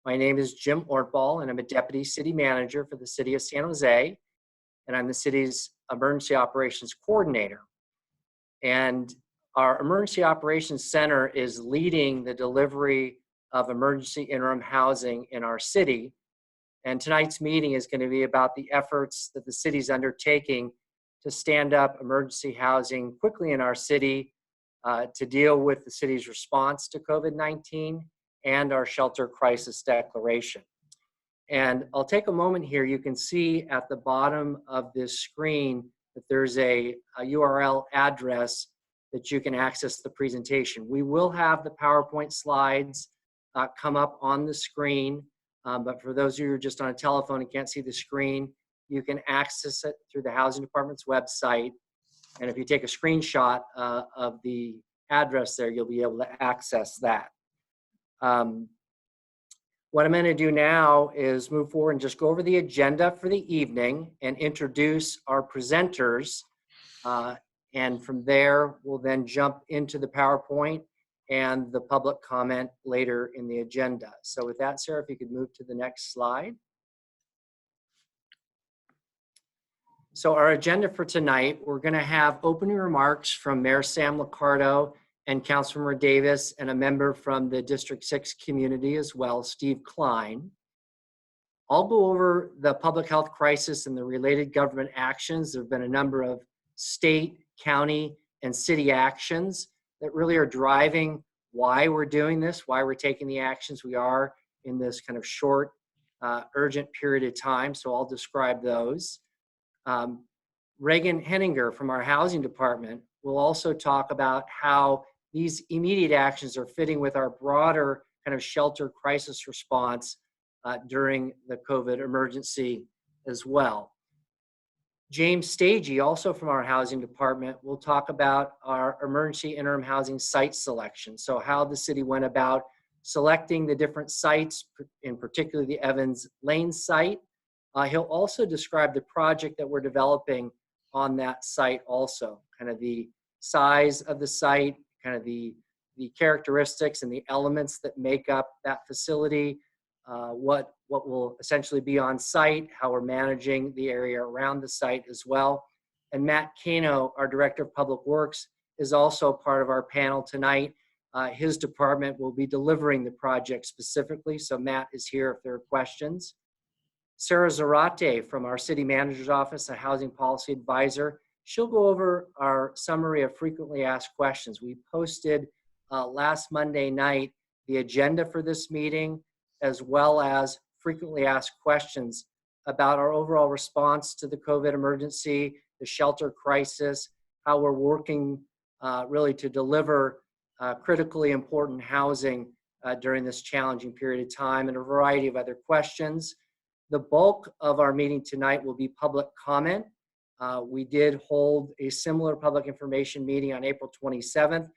My name is Jim Ortball, and I'm a Deputy City Manager for the City of San Jose, and I'm the city's Emergency Operations Coordinator. And our Emergency Operations Center is leading the delivery of emergency interim housing in our city. And tonight's meeting is going to be about the efforts that the city is undertaking to stand up emergency housing quickly in our city to deal with the city's response to COVID-19 and our shelter crisis declaration. And I'll take a moment here. You can see at the bottom of this screen that there's a URL address that you can access the presentation. We will have the PowerPoint slides come up on the screen, but for those of you who are just on a telephone and can't see the screen, you can access it through the Housing Department's website. And if you take a screenshot of the address there, you'll be able to access that. What I'm going to do now is move forward and just go over the agenda for the evening and introduce our presenters. And from there, we'll then jump into the PowerPoint and the public comment later in the agenda. So with that, Sarah, if you could move to the next slide. So our agenda for tonight, we're going to have opening remarks from Mayor Sam Liccardo and Councilmember Davis and a member from the District 6 community as well, Steve Klein. I'll go over the public health crisis and the related government actions. There have been a number of state, county, and city actions that really are driving why we're doing this, why we're taking the actions we are in this kind of short, urgent period of time. So I'll describe those. Reagan Henninger from our housing department will also talk about how these immediate actions are fitting with our broader kind of shelter crisis response during the COVID emergency as well. James Stagey, also from our housing department, will talk about our emergency interim housing site selection. So how the city went about selecting the different sites, in particular the Evans Lane site. He'll also describe the project that we're developing on that site also, kind of the size of the site, kind of the characteristics and the elements that make up that facility, what will essentially be on site, how we're managing the area around the site as well. And Matt Cano, our Director of Public Works, is also part of our panel tonight. His department will be delivering the project specifically, so Matt is here if there are questions. Sarah Zarate from our City Manager's Office, a Housing Policy Advisor, she'll go over our summary of frequently asked questions. We posted last Monday night the agenda for this meeting, as well as frequently asked questions about our overall response to the COVID emergency, the shelter crisis, how we're working really to deliver critically important housing during this challenging period of time, and a variety of other questions. The bulk of our meeting tonight will be public comment. We did hold a similar public information meeting on April 27th.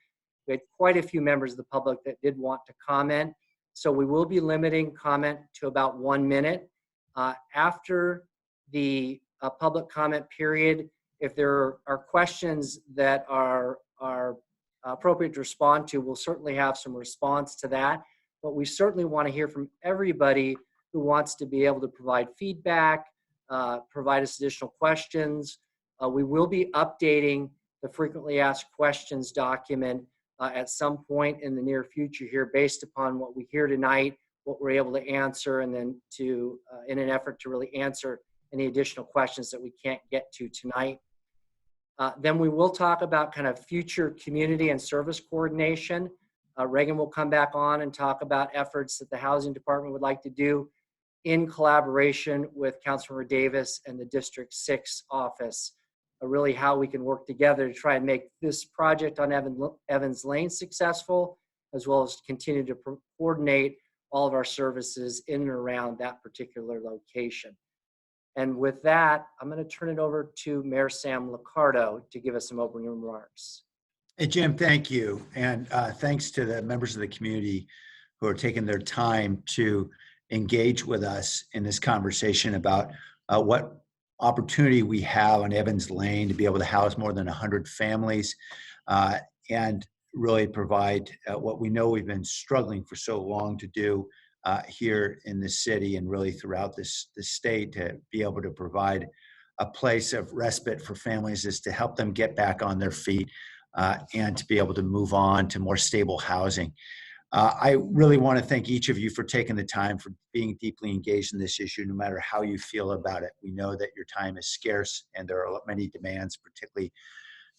We had quite a few members of the public that did want to comment. So we will be limiting comment to about 1 minute. After the public comment period, if there are questions that are appropriate to respond to, we'll certainly have some response to that. But we certainly want to hear from everybody who wants to be able to provide feedback, provide us additional questions. We will be updating the frequently asked questions document at some point in the near future here based upon what we hear tonight, what we're able to answer, and then to, in an effort to really answer any additional questions that we can't get to tonight. Then we will talk about kind of future community and service coordination. Reagan will come back on and talk about efforts that the Housing Department would like to do in collaboration with Councilmember Davis and the District 6 office, really how we can work together to try and make this project on Evans Lane successful, as well as continue to coordinate all of our services in and around that particular location. And with that, I'm going to turn it over to Mayor Sam Liccardo to give us some opening remarks. Hey, Jim, thank you. And thanks to the members of the community who are taking their time to engage with us in this conversation about what opportunity we have on Evans Lane to be able to house more than 100 families and really provide what we know we've been struggling for so long to do, here in the city and really throughout this state to be able to provide a place of respite for families is to help them get back on their feet and to be able to move on to more stable housing. I really want to thank each of you for taking the time, for being deeply engaged in this issue, no matter how you feel about it. We know that your time is scarce and there are many demands, particularly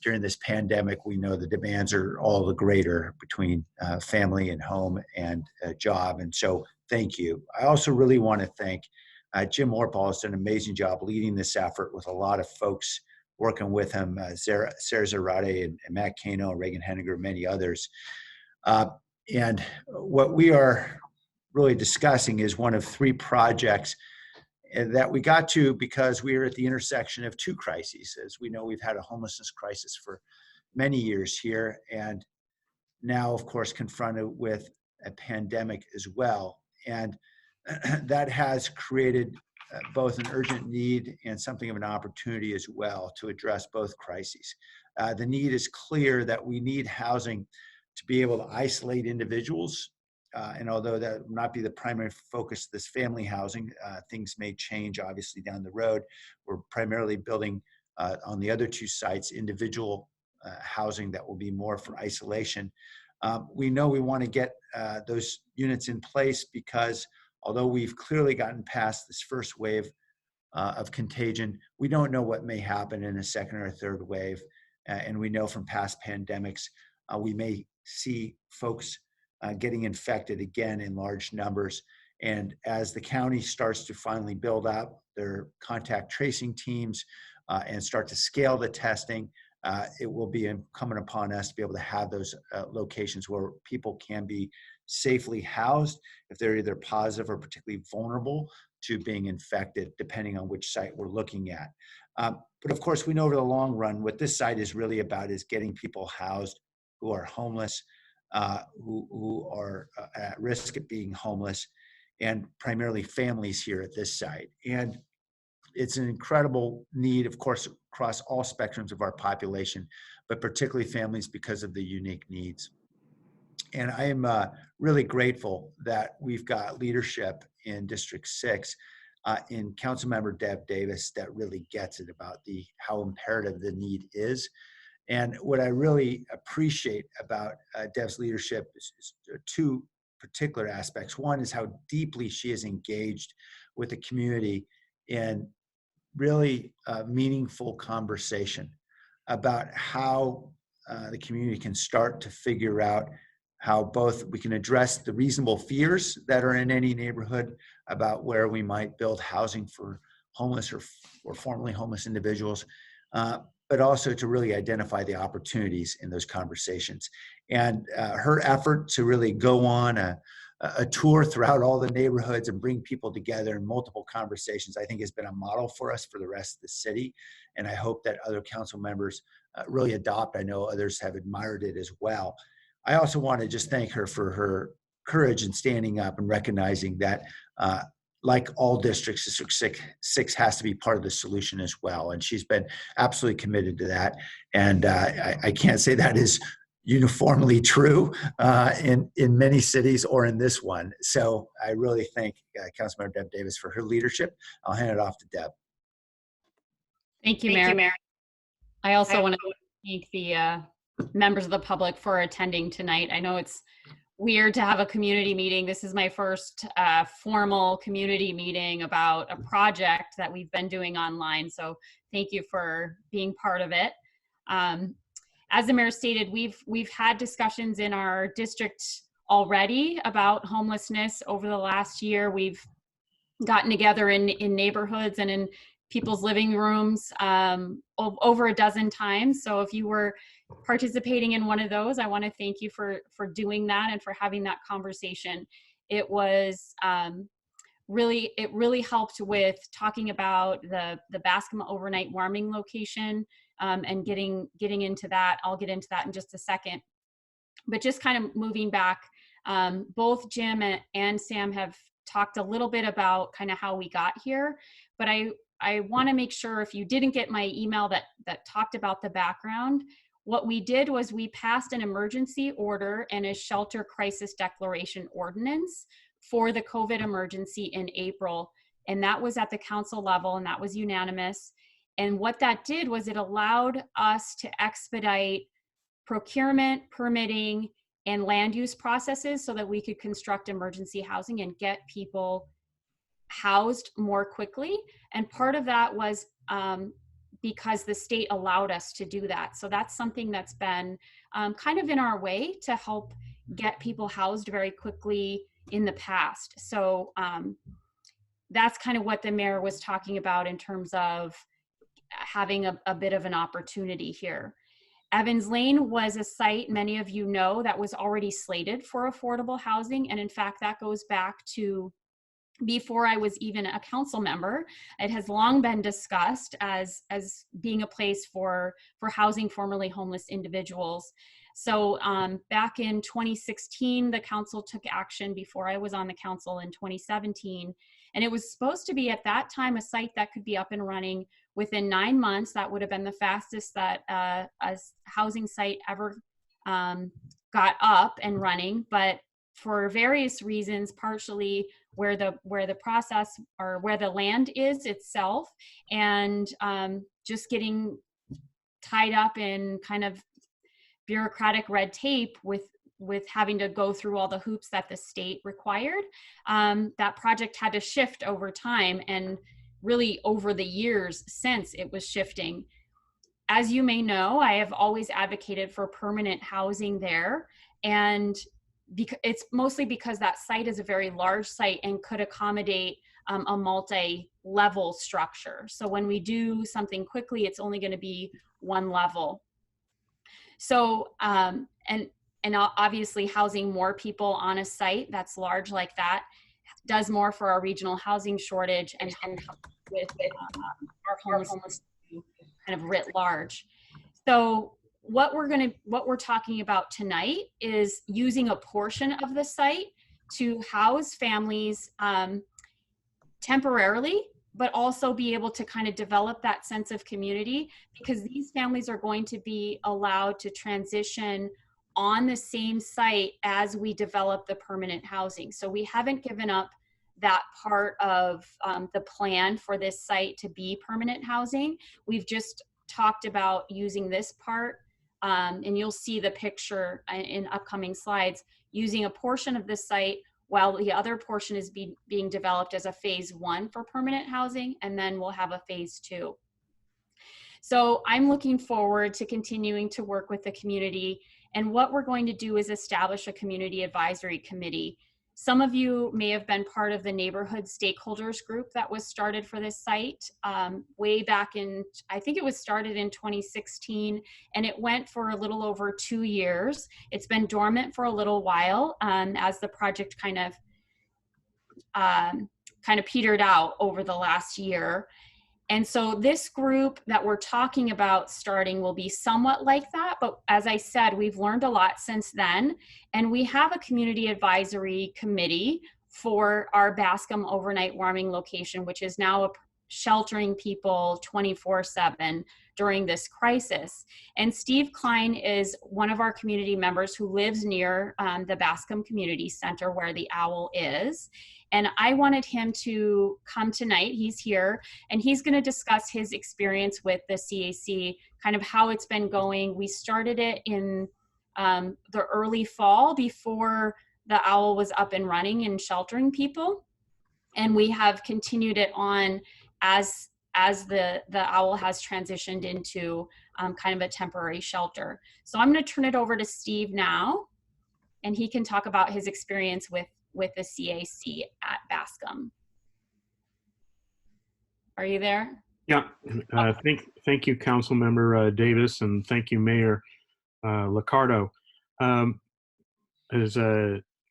during this pandemic. We know the demands are all the greater between family and home and job. And so thank you. I also really want to thank Jim Orpal has done an amazing job leading this effort with a lot of folks working with him, Sarah Zarate and Matt Kano, Reagan Henniger, many others. And what we are really discussing is one of three projects that we got to because we are at the intersection of two crises. As we know, we've had a homelessness crisis for many years here, and now, of course, confronted with a pandemic as well. And that has created both an urgent need and something of an opportunity as well to address both crises. The need is clear that we need housing to be able to isolate individuals. And although that will not be the primary focus of this family housing, things may change obviously down the road. We're primarily building on the other two sites individual housing that will be more for isolation. We know we want to get those units in place because although we've clearly gotten past this first wave of contagion, we don't know what may happen in a second or a third wave. And we know from past pandemics, we may see folks getting infected again in large numbers. And as the county starts to finally build out their contact tracing teams and start to scale the testing, it will be incumbent upon us to be able to have those locations where people can be safely housed if they're either positive or particularly vulnerable to being infected, depending on which site we're looking at. But of course, we know over the long run, what this site is really about is getting people housed who are homeless, who are at risk of being homeless, and primarily families here at this site. And it's an incredible need, of course, across all spectrums of our population, but particularly families because of the unique needs. And I am really grateful that we've got leadership in District 6 in Councilmember Deb Davis that really gets it about how imperative the need is. And what I really appreciate about Deb's leadership is two particular aspects. One is how deeply she is engaged with the community in really meaningful conversation about how the community can start to figure out how both we can address the reasonable fears that are in any neighborhood about where we might build housing for homeless or formerly homeless individuals, but also to really identify the opportunities in those conversations. And her effort to really go on a tour throughout all the neighborhoods and bring people together in multiple conversations, I think has been a model for us for the rest of the city. And I hope that other council members really adopt. I know others have admired it as well. I also want to just thank her for her courage in standing up and recognizing that like all districts, District 6 has to be part of the solution as well. And she's been absolutely committed to that. And I can't say that is uniformly true in many cities or in this one. So I really thank Councilmember Deb Davis for her leadership. I'll hand it off to Deb. Thank you, Mayor. I also want to thank the members of the public for attending tonight. I know it's weird to have a community meeting. This is my first formal community meeting about a project that we've been doing online. So thank you for being part of it. As the mayor stated, we've had discussions in our district already about homelessness over the last year. We've gotten together in neighborhoods and in people's living rooms over a dozen times. So if you were participating in one of those, I want to thank you for doing that and for having that conversation. It was it really helped with talking about the Bascom overnight warming location and getting into that. I'll get into that in just a second. But just kind of moving back, both Jim and Sam have talked a little bit about kind of how we got here, but I want to make sure if you didn't get my email that talked about the background, what we did was we passed an emergency order and a shelter crisis declaration ordinance for the COVID emergency in April. And that was at the council level, and that was unanimous. And what that did was it allowed us to expedite procurement, permitting, and land use processes so that we could construct emergency housing and get people housed more quickly. And part of that was because the state allowed us to do that. So that's something that's been kind of in our way to help get people housed very quickly in the past. So that's kind of what the mayor was talking about in terms of having a bit of an opportunity here. Evans Lane was a site, many of you know, that was already slated for affordable housing. And in fact, that goes back to before I was even a council member. It has long been discussed as being a place for housing formerly homeless individuals. So back in 2016, the council took action before I was on the council in 2017. And it was supposed to be at that time a site that could be up and running within 9 months. That would have been the fastest that a housing site ever got up and running. But for various reasons, partially where the process or where the land is itself, and just getting tied up in kind of bureaucratic red tape with having to go through all the hoops that the state required, that project had to shift over time, and really over the years since it was shifting. As you may know, I have always advocated for permanent housing there, and it's mostly because that site is a very large site and could accommodate a multi-level structure. So when we do something quickly, it's only going to be one level. So and obviously housing more people on a site that's large like that does more for our regional housing shortage and with our homeless kind of writ large. So what we're talking about tonight is using a portion of the site to house families temporarily, but also be able to kind of develop that sense of community, because these families are going to be allowed to transition on the same site as we develop the permanent housing. So we haven't given up that part of the plan for this site to be permanent housing. We've just talked about using this part, and you'll see the picture in upcoming slides, using a portion of this site while the other portion is being developed as a phase 1 for permanent housing, and then we'll have a phase 2. So I'm looking forward to continuing to work with the community, and what we're going to do is establish a community advisory committee. Some of you may have been part of the neighborhood stakeholders group that was started for this site way back in, I think it was started in 2016, and it went for a little over 2 years. It's been dormant for a little while as the project kind of petered out over the last year. And so this group that we're talking about starting will be somewhat like that. But as I said, we've learned a lot since then. And we have a community advisory committee for our Bascom overnight warming location, which is now sheltering people 24/7 during this crisis. And Steve Klein is one of our community members who lives near the Bascom Community Center where the Owl is. And I wanted him to come tonight. He's here, and he's going to discuss his experience with the CAC, kind of how it's been going. We started it in the early fall before the Owl was up and running and sheltering people. And we have continued it on as the Owl has transitioned into kind of a temporary shelter. So I'm going to turn it over to Steve now, and he can talk about his experience with the CAC at Bascom. Are you there? Yeah, thank you, Councilmember Davis, and thank you, Mayor Liccardo. As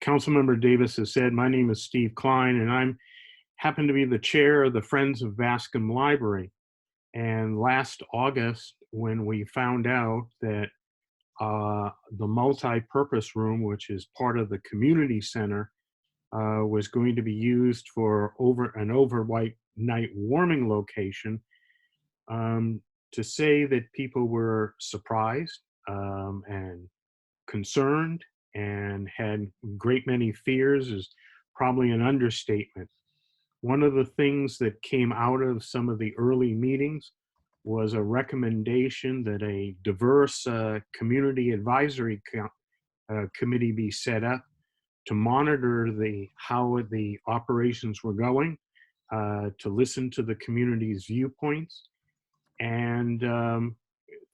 Councilmember Davis has said, my name is Steve Klein, and I happen to be the chair of the Friends of Bascom Library. And last August, when we found out that the multi-purpose room, which is part of the community center, was going to be used for an overnight warming location, to say that people were surprised and concerned and had a great many fears is probably an understatement. One of the things that came out of some of the early meetings was a recommendation that a diverse community advisory committee be set up to monitor how the operations were going, to listen to the community's viewpoints. And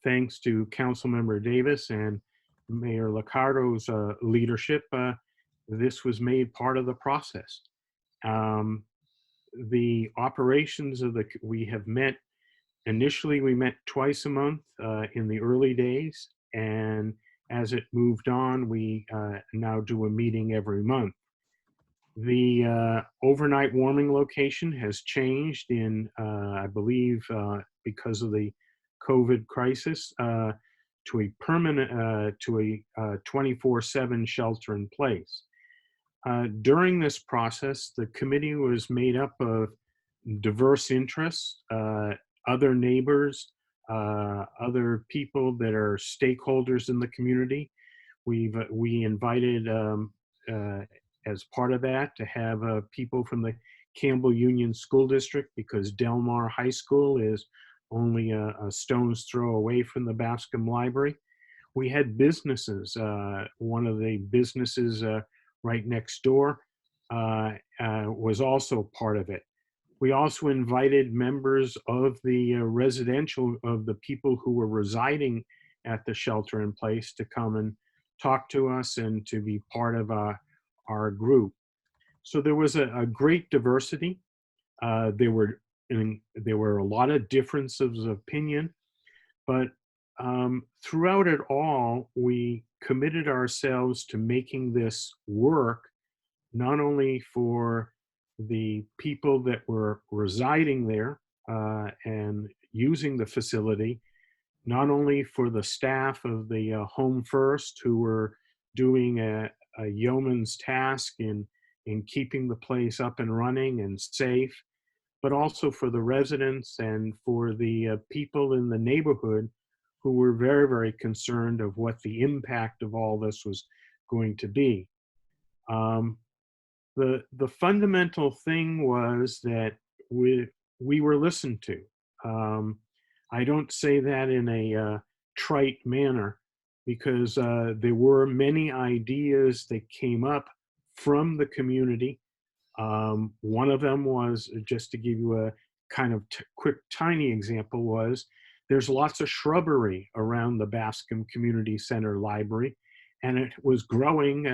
thanks to Councilmember Davis and Mayor Liccardo's leadership, this was made part of the process. The operations of we have met, initially we met twice a month in the early days, and as it moved on, we now do a meeting every month. The overnight warming location has changed I believe, because of the COVID crisis, to a permanent, to a 24/7 shelter in place. During this process, the committee was made up of diverse interests, other neighbors, other people that are stakeholders in the community. We invited, as part of that, to have people from the Campbell Union School District, because Delmar High School is only a stone's throw away from the Bascom Library. We had businesses. One of the businesses right next door was also part of it. We also invited members of the of the people who were residing at the shelter in place to come and talk to us and to be part of our group. So there was a great diversity. There were a lot of differences of opinion, but throughout it all, we committed ourselves to making this work, not only for the people that were residing there and using the facility, not only for the staff of the Home First, who were doing a yeoman's task in keeping the place up and running and safe, but also for the residents and for the people in the neighborhood who were very, very concerned of what the impact of all this was going to be. The fundamental thing was that we were listened to. I don't say that in a trite manner, because there were many ideas that came up from the community. One of them was, just to give you a kind of quick, tiny example, was there's lots of shrubbery around the Bascom Community Center Library, and it was growing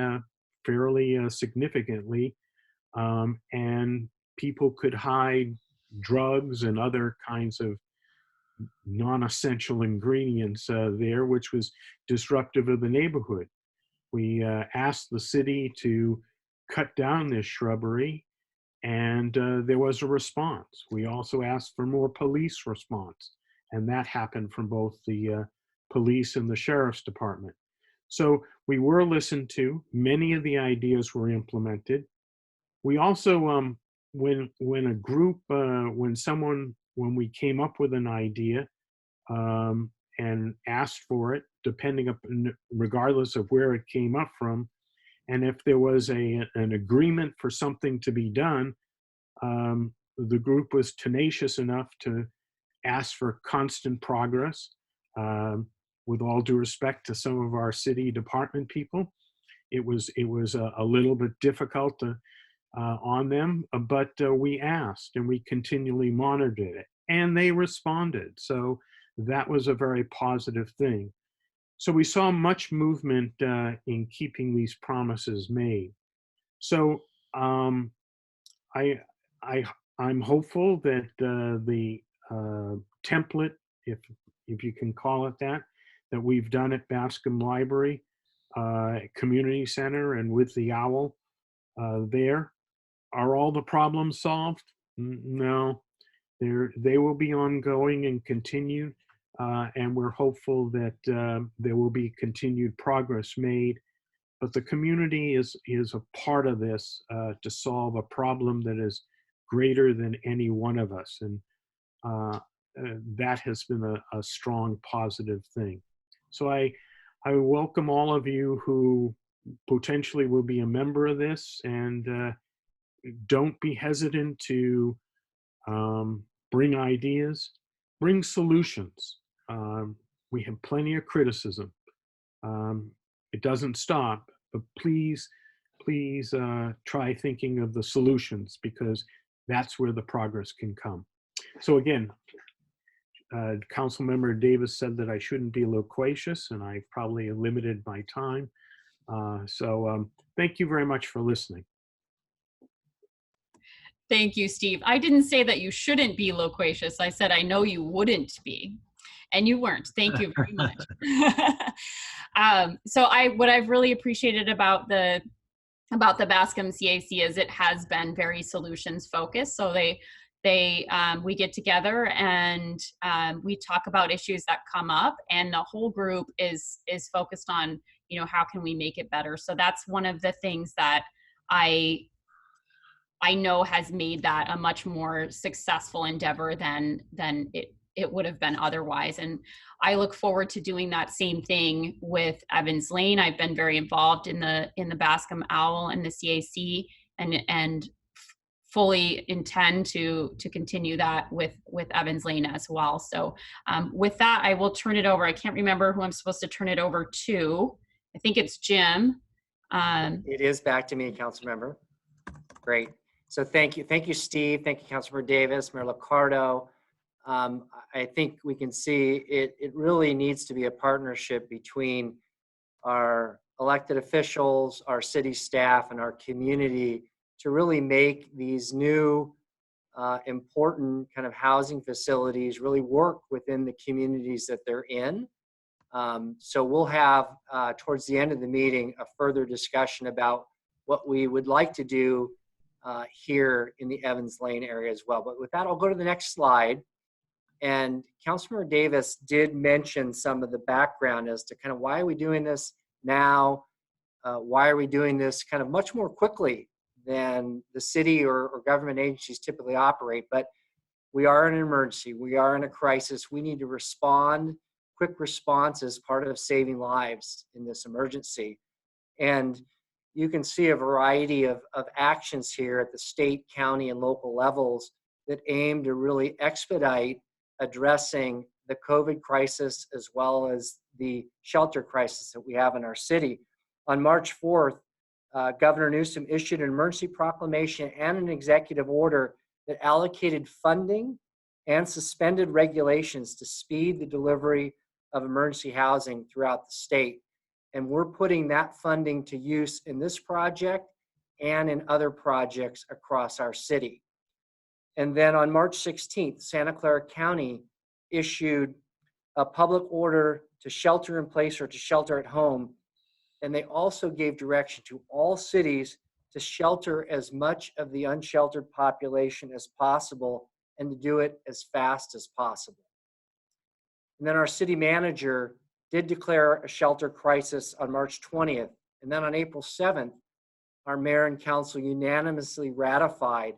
fairly significantly, and people could hide drugs and other kinds of non-essential ingredients there, which was disruptive of the neighborhood. We asked the city to cut down this shrubbery, and there was a response. We also asked for more police response, and that happened from both the police and the sheriff's department. So we were listened to. Many of the ideas were implemented. We also, when we came up with an idea and asked for it, regardless of where it came up from, and if there was an agreement for something to be done, the group was tenacious enough to ask for constant progress. With all due respect to some of our city department people, it was a little bit difficult on them, but we asked and we continually monitored it, and they responded. So that was a very positive thing. So we saw much movement in keeping these promises made. So I'm hopeful that the template, if you can call it that we've done at Bascom Library Community Center and with the OWL there, are all the problems solved? No, they will be ongoing and continued, and we're hopeful that there will be continued progress made. But the community is a part of this to solve a problem that is greater than any one of us, and that has been a strong positive thing. So I welcome all of you who potentially will be a member of this, and don't be hesitant to bring ideas, bring solutions. We have plenty of criticism. It doesn't stop, but please try thinking of the solutions, because that's where the progress can come. So again, Councilmember Davis said that I shouldn't be loquacious, and I've probably limited my time. So thank you very much for listening. Thank you, Steve. I didn't say that you shouldn't be loquacious. I said I know you wouldn't be, and you weren't. Thank you very much. So what I've really appreciated about the Bascom CAC is it has been very solutions focused. So we get together and we talk about issues that come up, and the whole group is focused on, how can we make it better. So that's one of the things that I know has made that a much more successful endeavor than it would have been otherwise. And I look forward to doing that same thing with Evans Lane. I've been very involved in the Bascom Owl and the CAC, and fully intend to continue that with Evans Lane as well. So with that, I will turn it over. I can't remember who I'm supposed to turn it over to. I think it's Jim. It is back to me, council member. Great. So thank you, Steve. Thank you, Councilmember Davis, Mayor Liccardo. I think we can see it really needs to be a partnership between our elected officials, our city staff, and our community to really make these new important kind of housing facilities really work within the communities that they're in. So we'll have towards the end of the meeting a further discussion about what we would like to do here in the Evans Lane area as well. But with that, I'll go to the next slide. And Councilmember Davis did mention some of the background as to kind of why are we doing this now? Why are we doing this kind of much more quickly than the city or government agencies typically operate? But we are in an emergency. We are in a crisis. We need to respond. Quick response is part of saving lives in this emergency. And you can see a variety of actions here at the state, county, and local levels that aim to really expedite addressing the COVID crisis as well as the shelter crisis that we have in our city. On March 4th, Governor Newsom issued an emergency proclamation and an executive order that allocated funding and suspended regulations to speed the delivery of emergency housing throughout the state. And we're putting that funding to use in this project and in other projects across our city. And then on March 16th, Santa Clara County issued a public order to shelter in place or to shelter at home. And they also gave direction to all cities to shelter as much of the unsheltered population as possible and to do it as fast as possible. And then our city manager did declare a shelter crisis on March 20th. And then on April 7th, our mayor and council unanimously ratified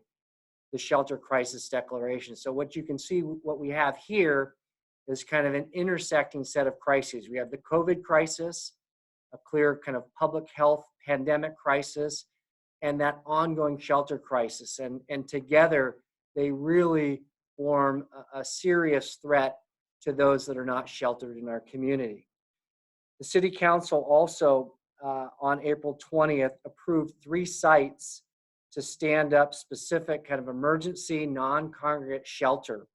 the shelter crisis declaration. So what you can see, what we have here is kind of an intersecting set of crises. We have the COVID crisis, a clear kind of public health pandemic crisis, and that ongoing shelter crisis. And together, they really form a serious threat to those that are not sheltered in our community. The City Council also, on April 20th, approved 3 sites to stand up specific kind of emergency non-congregate shelter.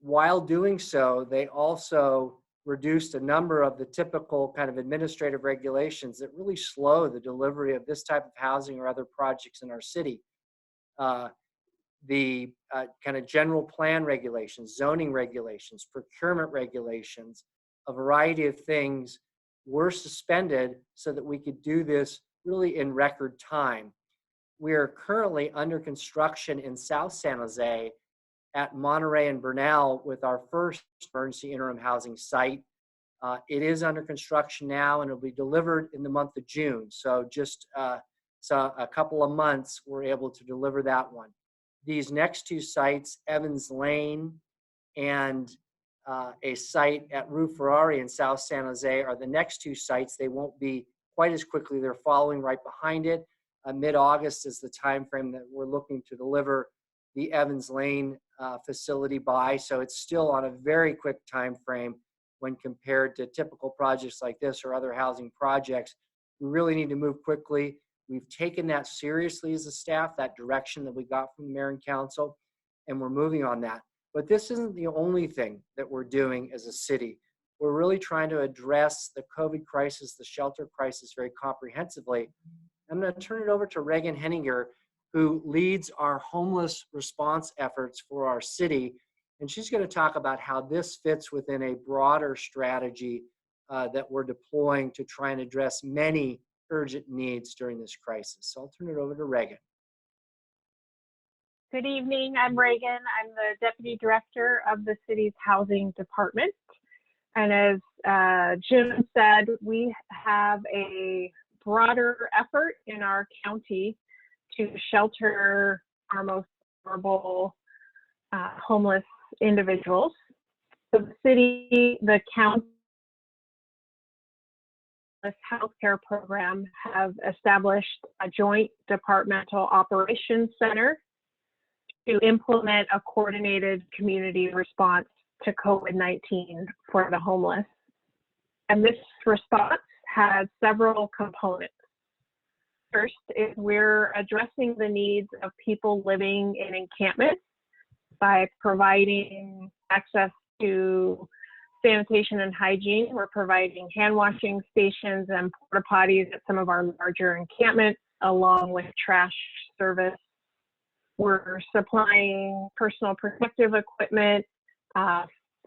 While doing so, they also reduced a number of the typical kind of administrative regulations that really slow the delivery of this type of housing or other projects in our city. The kind of general plan regulations, zoning regulations, procurement regulations, a variety of things were suspended so that we could do this really in record time. We are currently under construction in South San Jose at Monterey and Bernal with our first emergency interim housing site. It is under construction now and it'll be delivered in the month of June. So just so a couple of months, we're able to deliver that one. These next 2 sites, Evans Lane and a site at Rue Ferrari in South San Jose, are the next 2 sites. They won't be quite as quickly. They're following right behind it. Mid-August is the time frame that we're looking to deliver the Evans Lane facility by. So it's still on a very quick time frame when compared to typical projects like this or other housing projects. We really need to move quickly. We've taken that seriously as a staff, that direction that we got from the mayor and council, and we're moving on that. But this isn't the only thing that we're doing as a city. We're really trying to address the COVID crisis, the shelter crisis very comprehensively. I'm going to turn it over to Reagan Henninger, who leads our homeless response efforts for our city. And she's going to talk about how this fits within a broader strategy that we're deploying to try and address many urgent needs during this crisis. So I'll turn it over to Reagan. Good evening, I'm Reagan. I'm the Deputy Director of the city's Housing Department. And as Jim said, we have a broader effort in our county to shelter our most vulnerable homeless individuals. So the city, the county healthcare program have established a joint departmental operations center to implement a coordinated community response to COVID-19 for the homeless. And this response has several components. First is we're addressing the needs of people living in encampments by providing access to sanitation and hygiene. We're providing hand washing stations and porta potties at some of our larger encampments, along with trash service. We're supplying personal protective equipment,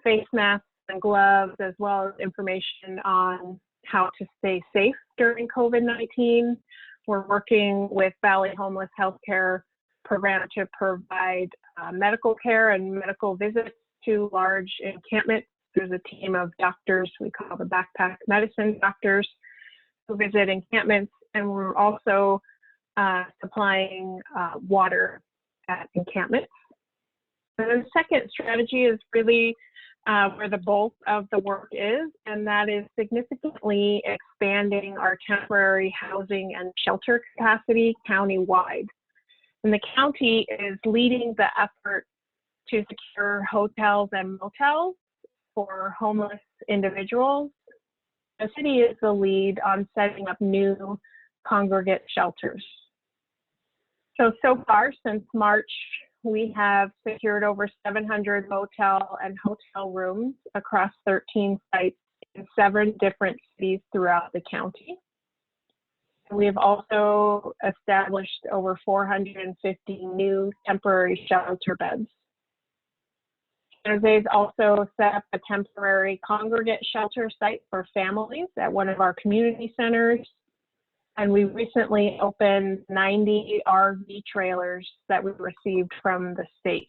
face masks and gloves, as well as information on how to stay safe during COVID-19. We're working with Valley Homeless Healthcare Program to provide medical care and medical visits to large encampments. There's a team of doctors, we call the backpack medicine doctors, who visit encampments, and we're also supplying water at encampments. And the second strategy is really where the bulk of the work is, and that is significantly expanding our temporary housing and shelter capacity countywide. And the county is leading the effort to secure hotels and motels for homeless individuals. The city is the lead on setting up new congregate shelters. So far since March, we have secured over 700 motel and hotel rooms across 13 sites in 7 different cities throughout the county. We have also established over 450 new temporary shelter beds. Jose's also set up a temporary congregate shelter site for families at one of our community centers. And we recently opened 90 RV trailers that we received from the state.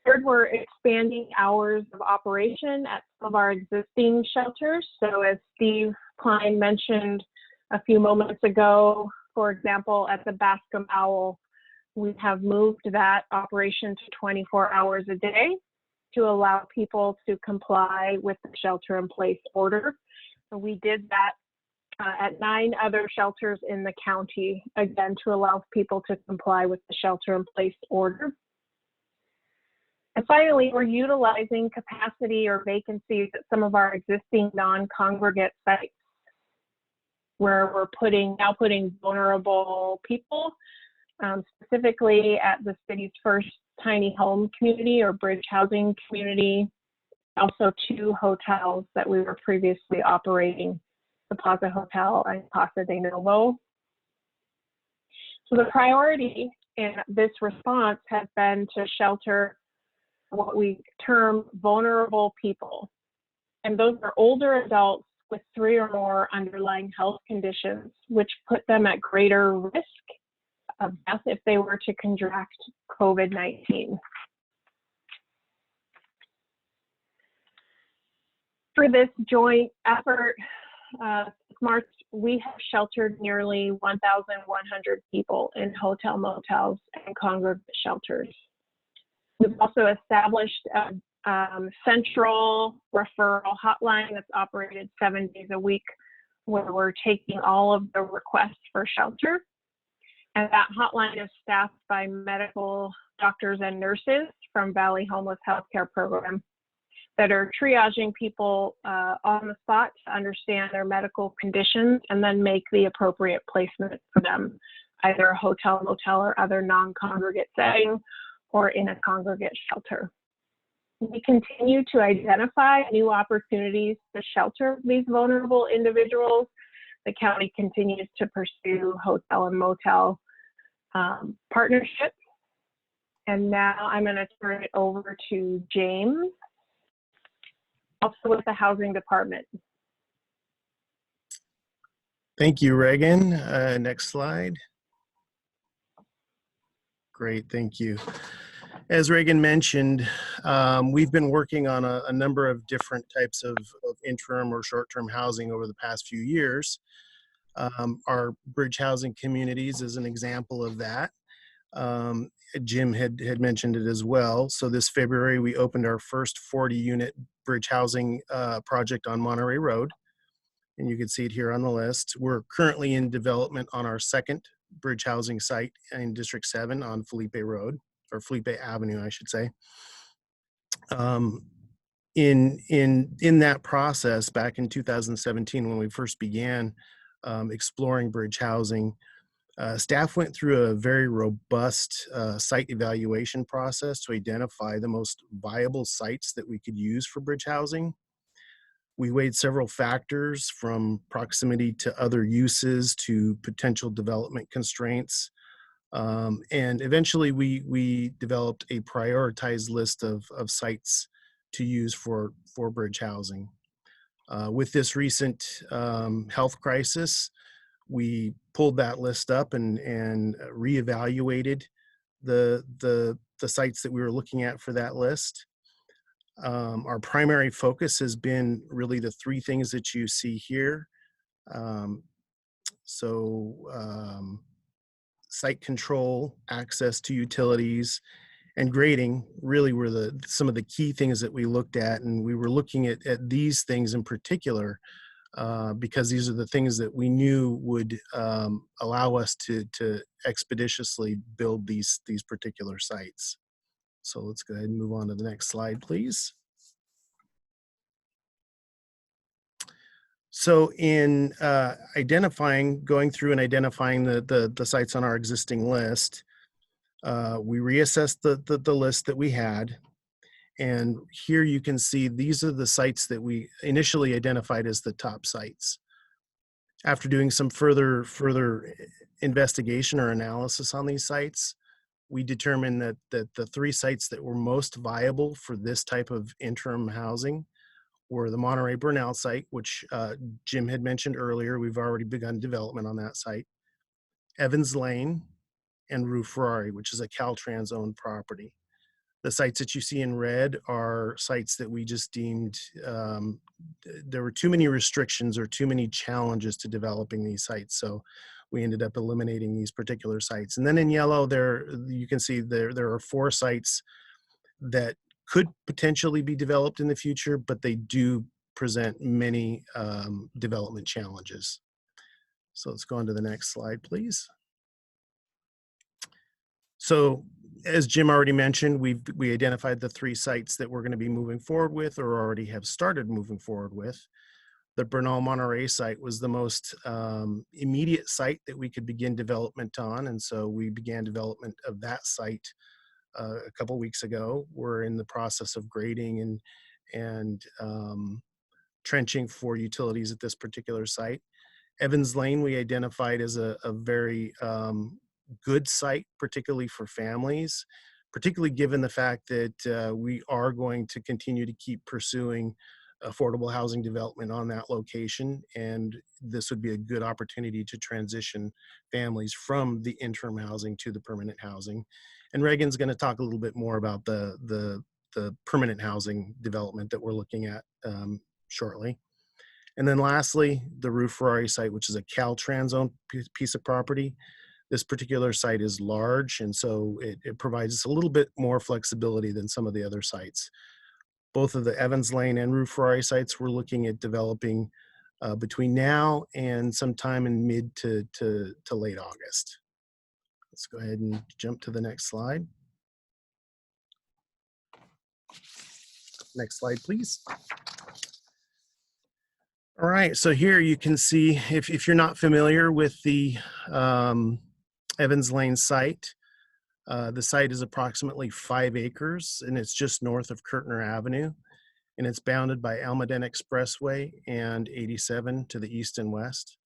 Third, we're expanding hours of operation at some of our existing shelters. So as Steve Klein mentioned a few moments ago, for example, at the Bascom Owl, we have moved that operation to 24 hours a day to allow people to comply with the shelter-in-place order. So we did that at 9 other shelters in the county, again, to allow people to comply with the shelter-in-place order. And finally, we're utilizing capacity or vacancies at some of our existing non-congregate sites, where we're now putting vulnerable people, specifically at the city's first tiny home community or bridge housing community, also 2 hotels that we were previously operating, the Plaza Hotel and Casa de Novo. So the priority in this response has been to shelter what we term vulnerable people. And those are older adults with 3 or more underlying health conditions, which put them at greater risk of death if they were to contract COVID-19. For this joint effort, March, we have sheltered nearly 1,100 people in hotel, motels, and congregate shelters. We've also established a central referral hotline that's operated 7 days a week where we're taking all of the requests for shelter. And that hotline is staffed by medical doctors and nurses from Valley Homeless Healthcare Program that are triaging people on the spot to understand their medical conditions and then make the appropriate placement for them, either a hotel, motel, or other non-congregate setting, or in a congregate shelter. We continue to identify new opportunities to shelter these vulnerable individuals. The county continues to pursue hotel and motel partnerships. And now I'm going to turn it over to James, also with the Housing Department. Thank you, Reagan. Next slide. Great, thank you. As Reagan mentioned, we've been working on a number of different types of interim or short-term housing over the past few years. Our bridge housing communities is an example of that. Jim had mentioned it as well. So this February, we opened our first 40-unit bridge housing project on Monterey Road. And you can see it here on the list. We're currently in development on our second bridge housing site in District 7 on Felipe Road, or Felipe Avenue, I should say. In that process, back in 2017, when we first began exploring bridge housing, staff went through a very robust site evaluation process to identify the most viable sites that we could use for bridge housing. We weighed several factors, from proximity to other uses to potential development constraints. And eventually we developed a prioritized list of sites to use for bridge housing. With this recent health crisis, we pulled that list up and reevaluated the sites that we were looking at for that list. Our primary focus has been really the three things that you see here. Site control, access to utilities, and grading really were some of the key things that we looked at. And we were looking at these things in particular because these are the things that we knew would allow us to expeditiously build these particular sites. So let's go ahead and move on to the next slide, please. So in going through and identifying the sites on our existing list, we reassessed the list that we had. And here you can see these are the sites that we initially identified as the top sites. After doing some further investigation or analysis on these sites, we determined that the three sites that were most viable for this type of interim housing were the Monterey Burnell site, which Jim had mentioned earlier. We've already begun development on that site. Evans Lane and Rue Ferrari, which is a Caltrans owned property. The sites that you see in red are sites that we just deemed there were too many restrictions or too many challenges to developing these sites. So we ended up eliminating these particular sites. And then in yellow, you can see there are 4 sites that could potentially be developed in the future, but they do present many development challenges. So let's go on to the next slide, please. So as Jim already mentioned, we identified the 3 sites that we're going to be moving forward with or already have started moving forward with. The Bernal Monterey site was the most immediate site that we could begin development on, and so we began development of that site a couple weeks ago. We're in the process of grading and trenching for utilities at this particular site. Evans Lane we identified as a very good site, particularly for families, particularly given the fact that we are going to continue to keep pursuing affordable housing development on that location, and this would be a good opportunity to transition families from the interim housing to the permanent housing. And Reagan's going to talk a little bit more about the permanent housing development that we're looking at shortly. And then lastly, the Rue Ferrari site, which is a Caltrans owned piece of property. This particular site is large, and so it provides us a little bit more flexibility than some of the other sites. Both of the Evans Lane and Rue Ferrari sites, we're looking at developing between now and sometime in mid to late August. Let's go ahead and jump to the next slide. Next slide, please. All right, so here you can see, if you're not familiar with the Evans Lane site, the site is approximately 5 acres and it's just north of Kirtner Avenue, and it's bounded by Almaden Expressway and 87 to the east and west.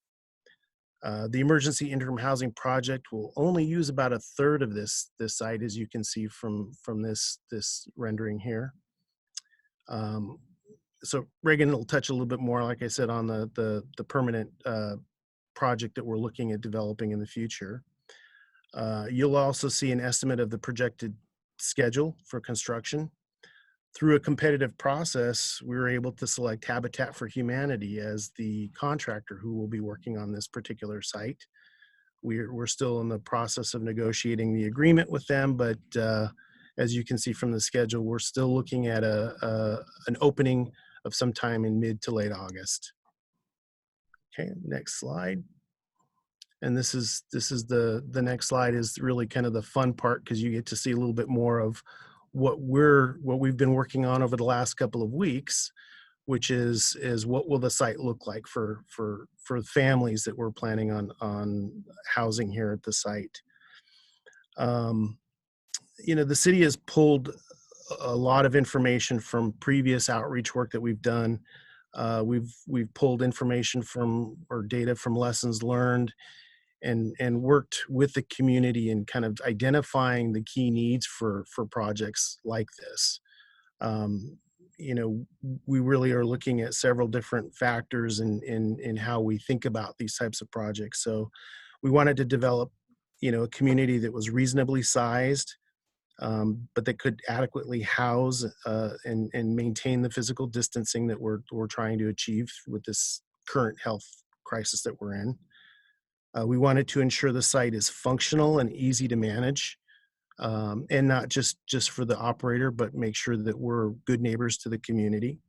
The emergency interim housing project will only use about 1/3 of this site, as you can see from this rendering here. So Reagan will touch a little bit more, like I said, on the permanent project that we're looking at developing in the future. You'll also see an estimate of the projected schedule for construction. Through a competitive process, we were able to select Habitat for Humanity as the contractor who will be working on this particular site. We're still in the process of negotiating the agreement with them, but as you can see from the schedule, we're still looking at an opening of sometime in mid to late August. Okay, next slide. And this is the next slide is really kind of the fun part, because you get to see a little bit more of what we've been working on over the last couple of weeks, which is what will the site look like for families that we're planning on housing here at the site. You know, the city has pulled a lot of information from previous outreach work that we've done. We've pulled information from, or data from, lessons learned, and worked with the community in kind of identifying the key needs for projects like this. You know, we really are looking at several different factors in how we think about these types of projects. So we wanted to develop, you know, a community that was reasonably sized, but that could adequately house and maintain the physical distancing that we're trying to achieve with this current health crisis that we're in. We wanted to ensure the site is functional and easy to manage, and not just for the operator, but make sure that we're good neighbors to the community.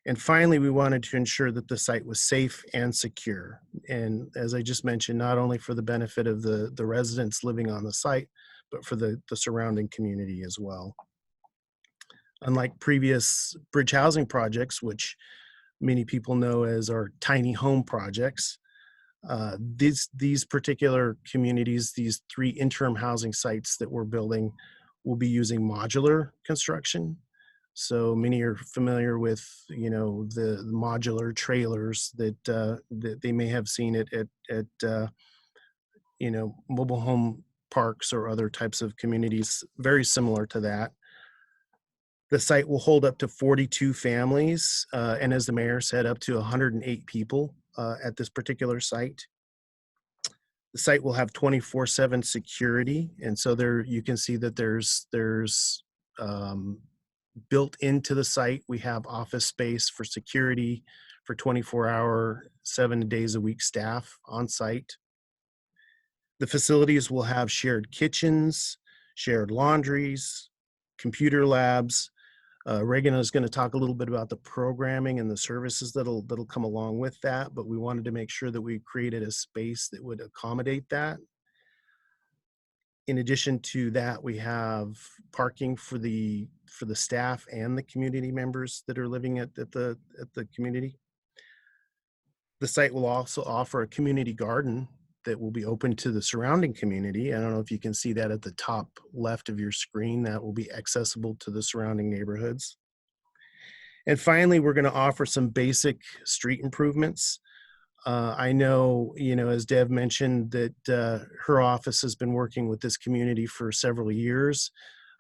And finally, we wanted to ensure that the site was safe and secure. And as I just mentioned, not only for the benefit of the residents living on the site, but for the surrounding community as well. Unlike previous bridge housing projects, which many people know as our tiny home projects, these particular communities, these 3 interim housing sites that we're building, will be using modular construction. So many are familiar with, you know, the modular trailers that they may have seen at you know, mobile home parks or other types of communities, very similar to that. The site will hold up to 42 families, and as the mayor said, up to 108 people at this particular site. The site will have 24/7 security, and so there you can see that there's built into the site, we have office space for security for 24-hour, 7 days a week staff on site. The facilities will have shared kitchens, shared laundries, computer labs. Reagan is going to talk a little bit about the programming and the services that'll come along with that, but we wanted to make sure that we created a space that would accommodate that. In addition to that, we have parking for the staff and the community members that are living at the community. The site will also offer a community garden that will be open to the surrounding community. I don't know if you can see that at the top left of your screen. That will be accessible to the surrounding neighborhoods. And finally, we're going to offer some basic street improvements. I know, you know, as Deb mentioned, that her office has been working with this community for several years.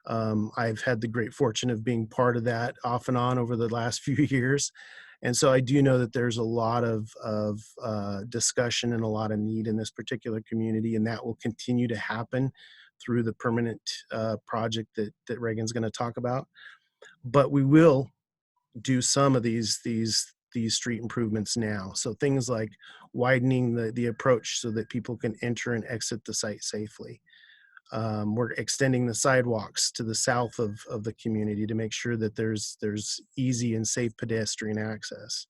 I've had the great fortune of being part of that off and on over the last few years. And so I do know that there's a lot of discussion and a lot of need in this particular community, and that will continue to happen through the permanent project that Reagan's going to talk about. But we will do some of these street improvements now. So things like widening the approach so that people can enter and exit the site safely. We're extending the sidewalks to the south of the community to make sure that there's easy and safe pedestrian access.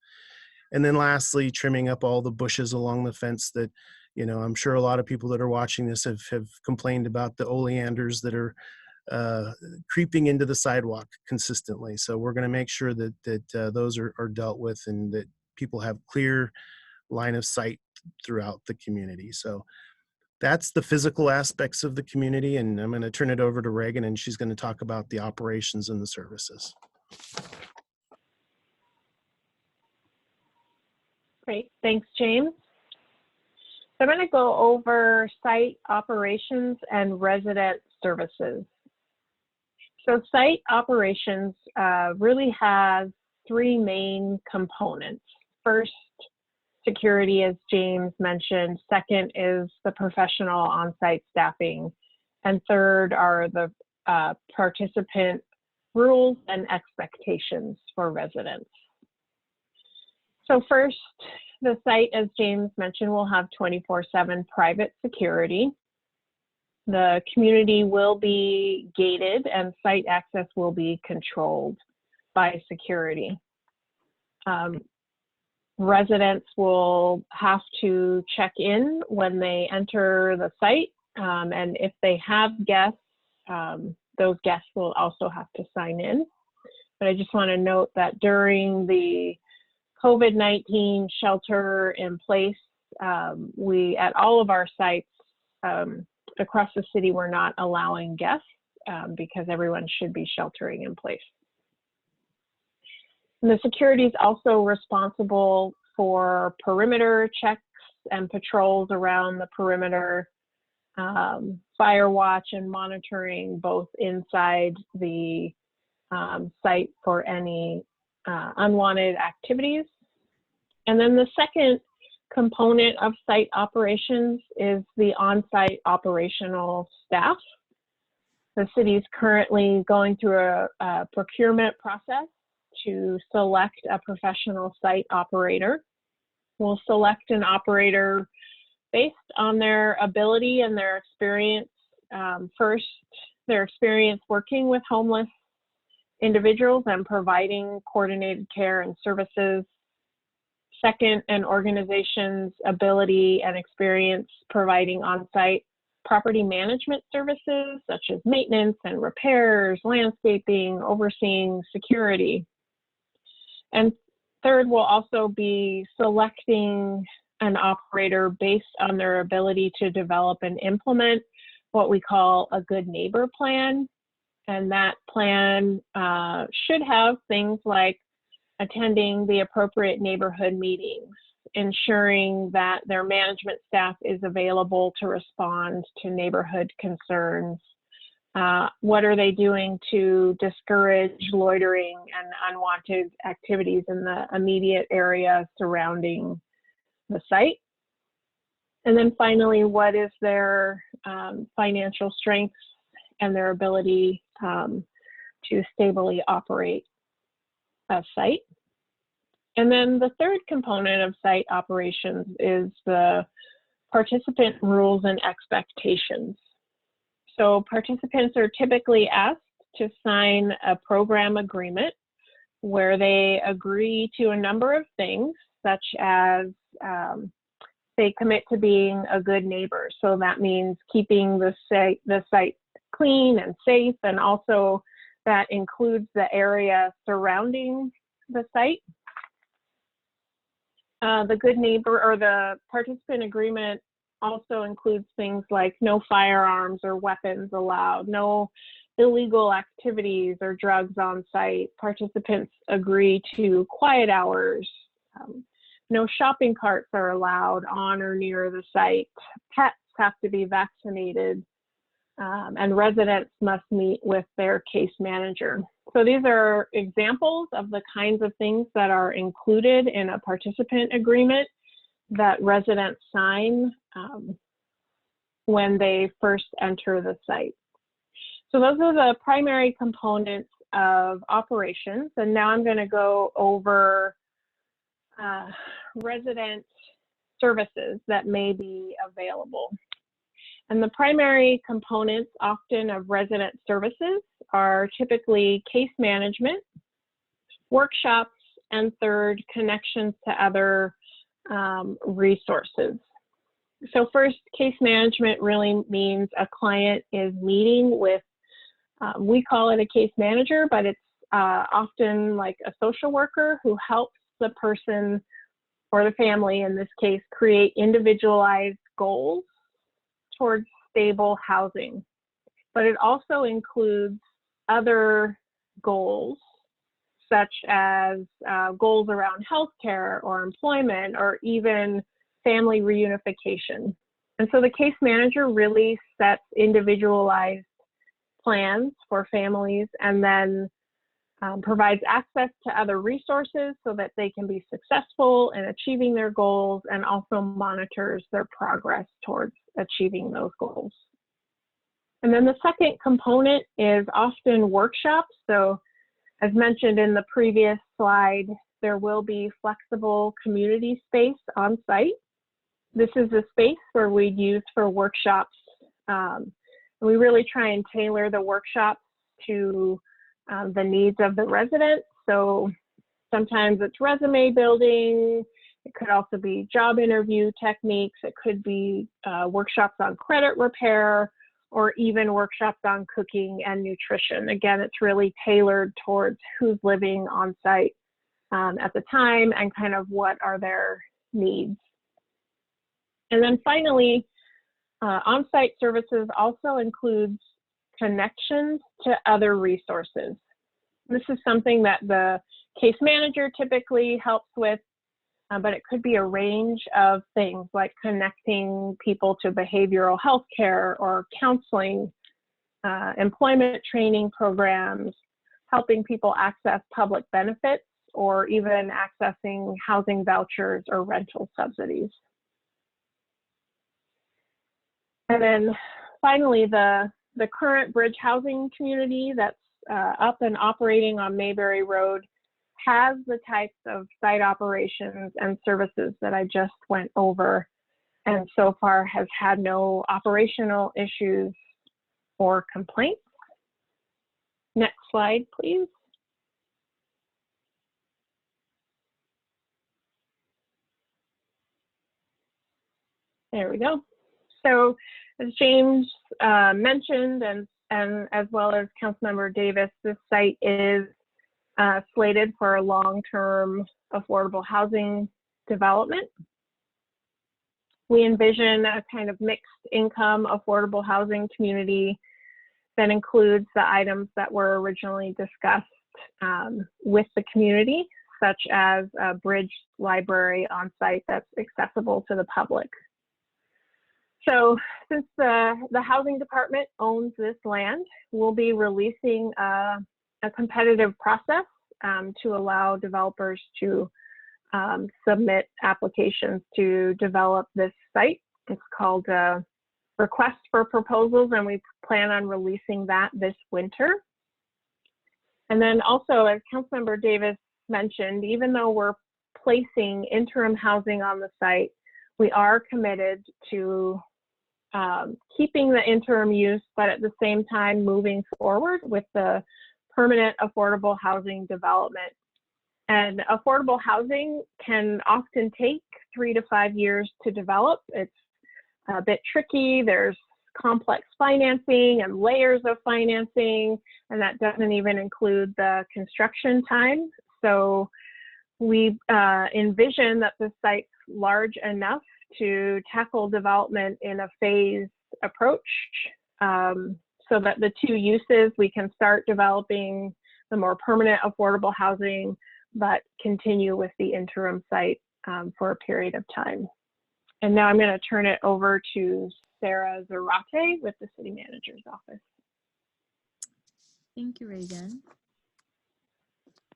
And then lastly, trimming up all the bushes along the fence that, you know, I'm sure a lot of people that are watching this have complained about the oleanders that are creeping into the sidewalk consistently. So we're going to make sure that those are dealt with and that people have clear line of sight throughout the community. So that's the physical aspects of the community. And I'm going to turn it over to Reagan, and she's going to talk about the operations and the services. Great, thanks, James. So I'm going to go over site operations and resident services. So site operations really has three main components. First, security, as James mentioned. Second is the professional on-site staffing. And third are the participant rules and expectations for residents. So first, the site, as James mentioned, will have 24/7 private security. The community will be gated and site access will be controlled by security. Residents will have to check in when they enter the site, and if they have guests, those guests will also have to sign in. But I just want to note that during the COVID-19 shelter in place, we, at all of our sites across the city, we're not allowing guests because everyone should be sheltering in place. And the security is also responsible for perimeter checks and patrols around the perimeter, fire watch and monitoring both inside the site for any unwanted activities. And then the second component of site operations is the on-site operational staff. The city is currently going through a procurement process to select a professional site operator. We'll select an operator based on their ability and their experience. First, their experience working with homeless individuals and providing coordinated care and services. Second, an organization's ability and experience providing on-site property management services such as maintenance and repairs, landscaping, overseeing security. And third, we'll also be selecting an operator based on their ability to develop and implement what we call a good neighbor plan. And that plan should have things like attending the appropriate neighborhood meetings, ensuring that their management staff is available to respond to neighborhood concerns. What are they doing to discourage loitering and unwanted activities in the immediate area surrounding the site? And then finally, what is their financial strengths and their ability to stably operate a site? And then the third component of site operations is the participant rules and expectations. So participants are typically asked to sign a program agreement where they agree to a number of things, such as they commit to being a good neighbor. So that means keeping the site clean and safe, and also that includes the area surrounding the site. The good neighbor or the participant agreement also includes things like no firearms or weapons allowed, no illegal activities or drugs on site. Participants agree to quiet hours. No shopping carts are allowed on or near the site. Pets have to be vaccinated, and residents must meet with their case manager. So these are examples of the kinds of things that are included in a participant agreement that residents sign when they first enter the site. So those are the primary components of operations. And now I'm going to go over resident services that may be available. And the primary components often of resident services are typically case management, workshops, and third, connections to other resources. So first, case management really means a client is meeting with, we call it a case manager, but it's often like a social worker who helps the person or the family, in this case, create individualized goals towards stable housing. But it also includes other goals, such as goals around healthcare or employment or even family reunification. And so the case manager really sets individualized plans for families and then provides access to other resources so that they can be successful in achieving their goals, and also monitors their progress towards achieving those goals. And then the second component is often workshops. So as mentioned in the previous slide, there will be flexible community space on site. This is a space where we'd use for workshops. We really try and tailor the workshops to the needs of the residents. So sometimes it's resume building. It could also be job interview techniques. It could be workshops on credit repair, or even workshops on cooking and nutrition. Again, it's really tailored towards who's living on site at the time and kind of what are their needs. And then finally, on-site services also includes connections to other resources. This is something that the case manager typically helps with, but it could be a range of things like connecting people to behavioral health care or counseling, employment training programs, helping people access public benefits, or even accessing housing vouchers or rental subsidies. And then finally, the current bridge housing community that's up and operating on Mayberry Road has the types of site operations and services that I just went over, and so far has had no operational issues or complaints. Next slide, please. There we go. So as James mentioned, and as well as Councilmember Davis, this site is slated for a long-term affordable housing development. We envision a kind of mixed income affordable housing community that includes the items that were originally discussed with the community, such as a bridge library on site that's accessible to the public. So since the housing department owns this land, we'll be releasing a competitive process to allow developers to submit applications to develop this site. It's called a request for proposals, and we plan on releasing that this winter. And then also, as Councilmember Davis mentioned, even though we're placing interim housing on the site, we are committed to keeping the interim use, but at the same time moving forward with the permanent affordable housing development. And affordable housing can often take 3 to 5 years to develop. It's a bit tricky. There's complex financing and layers of financing, and that doesn't even include the construction time. So we envision that the site's large enough to tackle development in a phased approach, so that the two uses, we can start developing the more permanent affordable housing, but continue with the interim site for a period of time. And now I'm going to turn it over to Sarah Zarate with the City Manager's Office. Thank you, Reagan.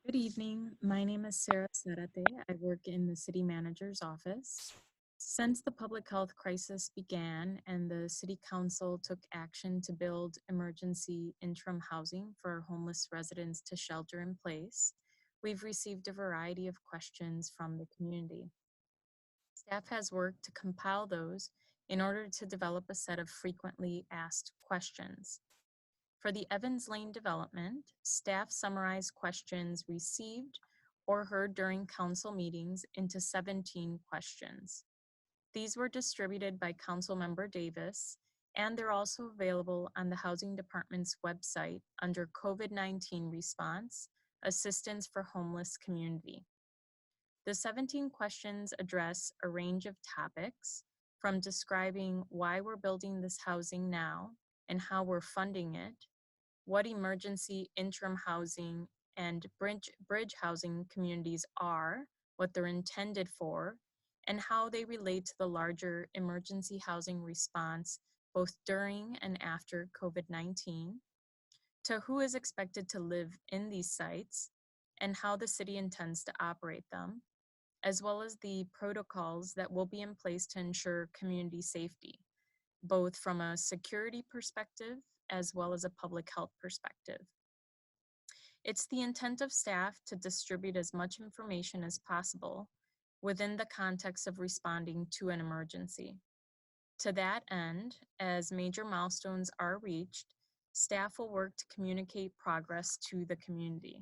Good evening. My name is Sarah Zarate. I work in the City Manager's Office. Since the public health crisis began and the City Council took action to build emergency interim housing for homeless residents to shelter in place, we've received a variety of questions from the community. Staff has worked to compile those in order to develop a set of frequently asked questions. For the Evans Lane development, staff summarized questions received or heard during council meetings into 17 questions. These were distributed by Councilmember Davis, and they're also available on the Housing Department's website under COVID-19 Response, Assistance for Homeless Community. The 17 questions address a range of topics, from describing why we're building this housing now and how we're funding it, what emergency interim housing and bridge housing communities are, what they're intended for, and how they relate to the larger emergency housing response both during and after COVID-19, to who is expected to live in these sites, and how the city intends to operate them, as well as the protocols that will be in place to ensure community safety, both from a security perspective as well as a public health perspective. It's the intent of staff to distribute as much information as possible within the context of responding to an emergency. To that end, as major milestones are reached, staff will work to communicate progress to the community.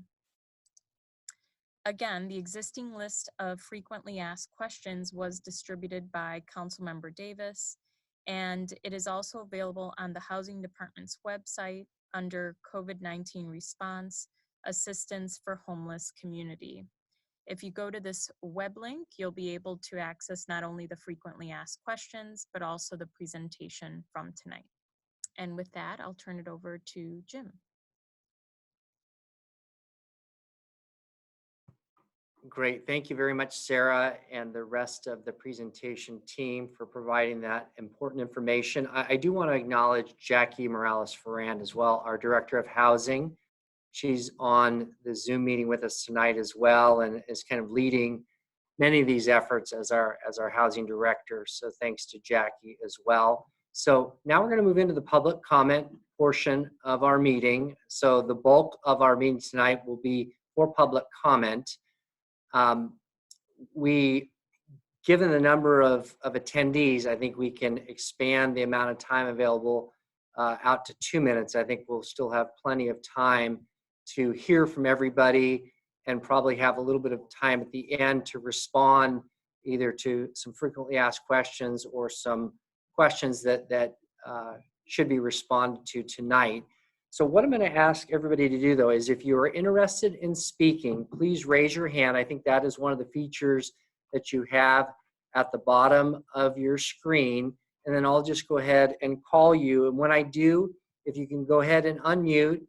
Again, the existing list of frequently asked questions was distributed by Councilmember Davis, and it is also available on the Housing Department's website under COVID-19 Response, Assistance for Homeless Community. If you go to this web link, you'll be able to access not only the frequently asked questions, but also the presentation from tonight. And with that, I'll turn it over to Jim. Great. Thank you very much, Sarah, and the rest of the presentation team for providing that important information. I do want to acknowledge Jackie Morales-Ferrand as well, our Director of Housing. She's on the Zoom meeting with us tonight as well and is kind of leading many of these efforts as our housing director. So thanks to Jackie as well. So now we're going to move into the public comment portion of our meeting. So the bulk of our meeting tonight will be for public comment. Given the number of attendees, I think we can expand the amount of time available out to 2 minutes. I think we'll still have plenty of time to hear from everybody and probably have a little bit of time at the end to respond either to some frequently asked questions or some questions that should be responded to tonight. So what I'm going to ask everybody to do, though, is if you are interested in speaking, please raise your hand. I think that is one of the features that you have at the bottom of your screen. And then I'll just go ahead and call you. And when I do, if you can go ahead and unmute,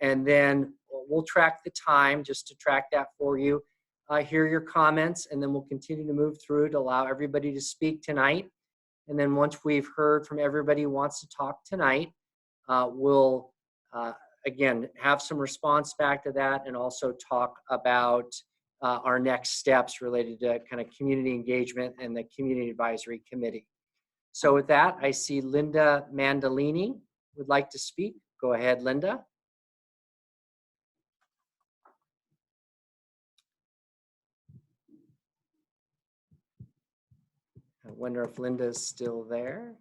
and then we'll track the time just to track that for you. Hear your comments, and then we'll continue to move through to allow everybody to speak tonight. And then once we've heard from everybody who wants to talk tonight, we'll again have some response back to that and also talk about our next steps related to kind of community engagement and the Community Advisory Committee. So with that, I see Linda Mandolini would like to speak. Go ahead, Linda. I wonder if Linda's still there.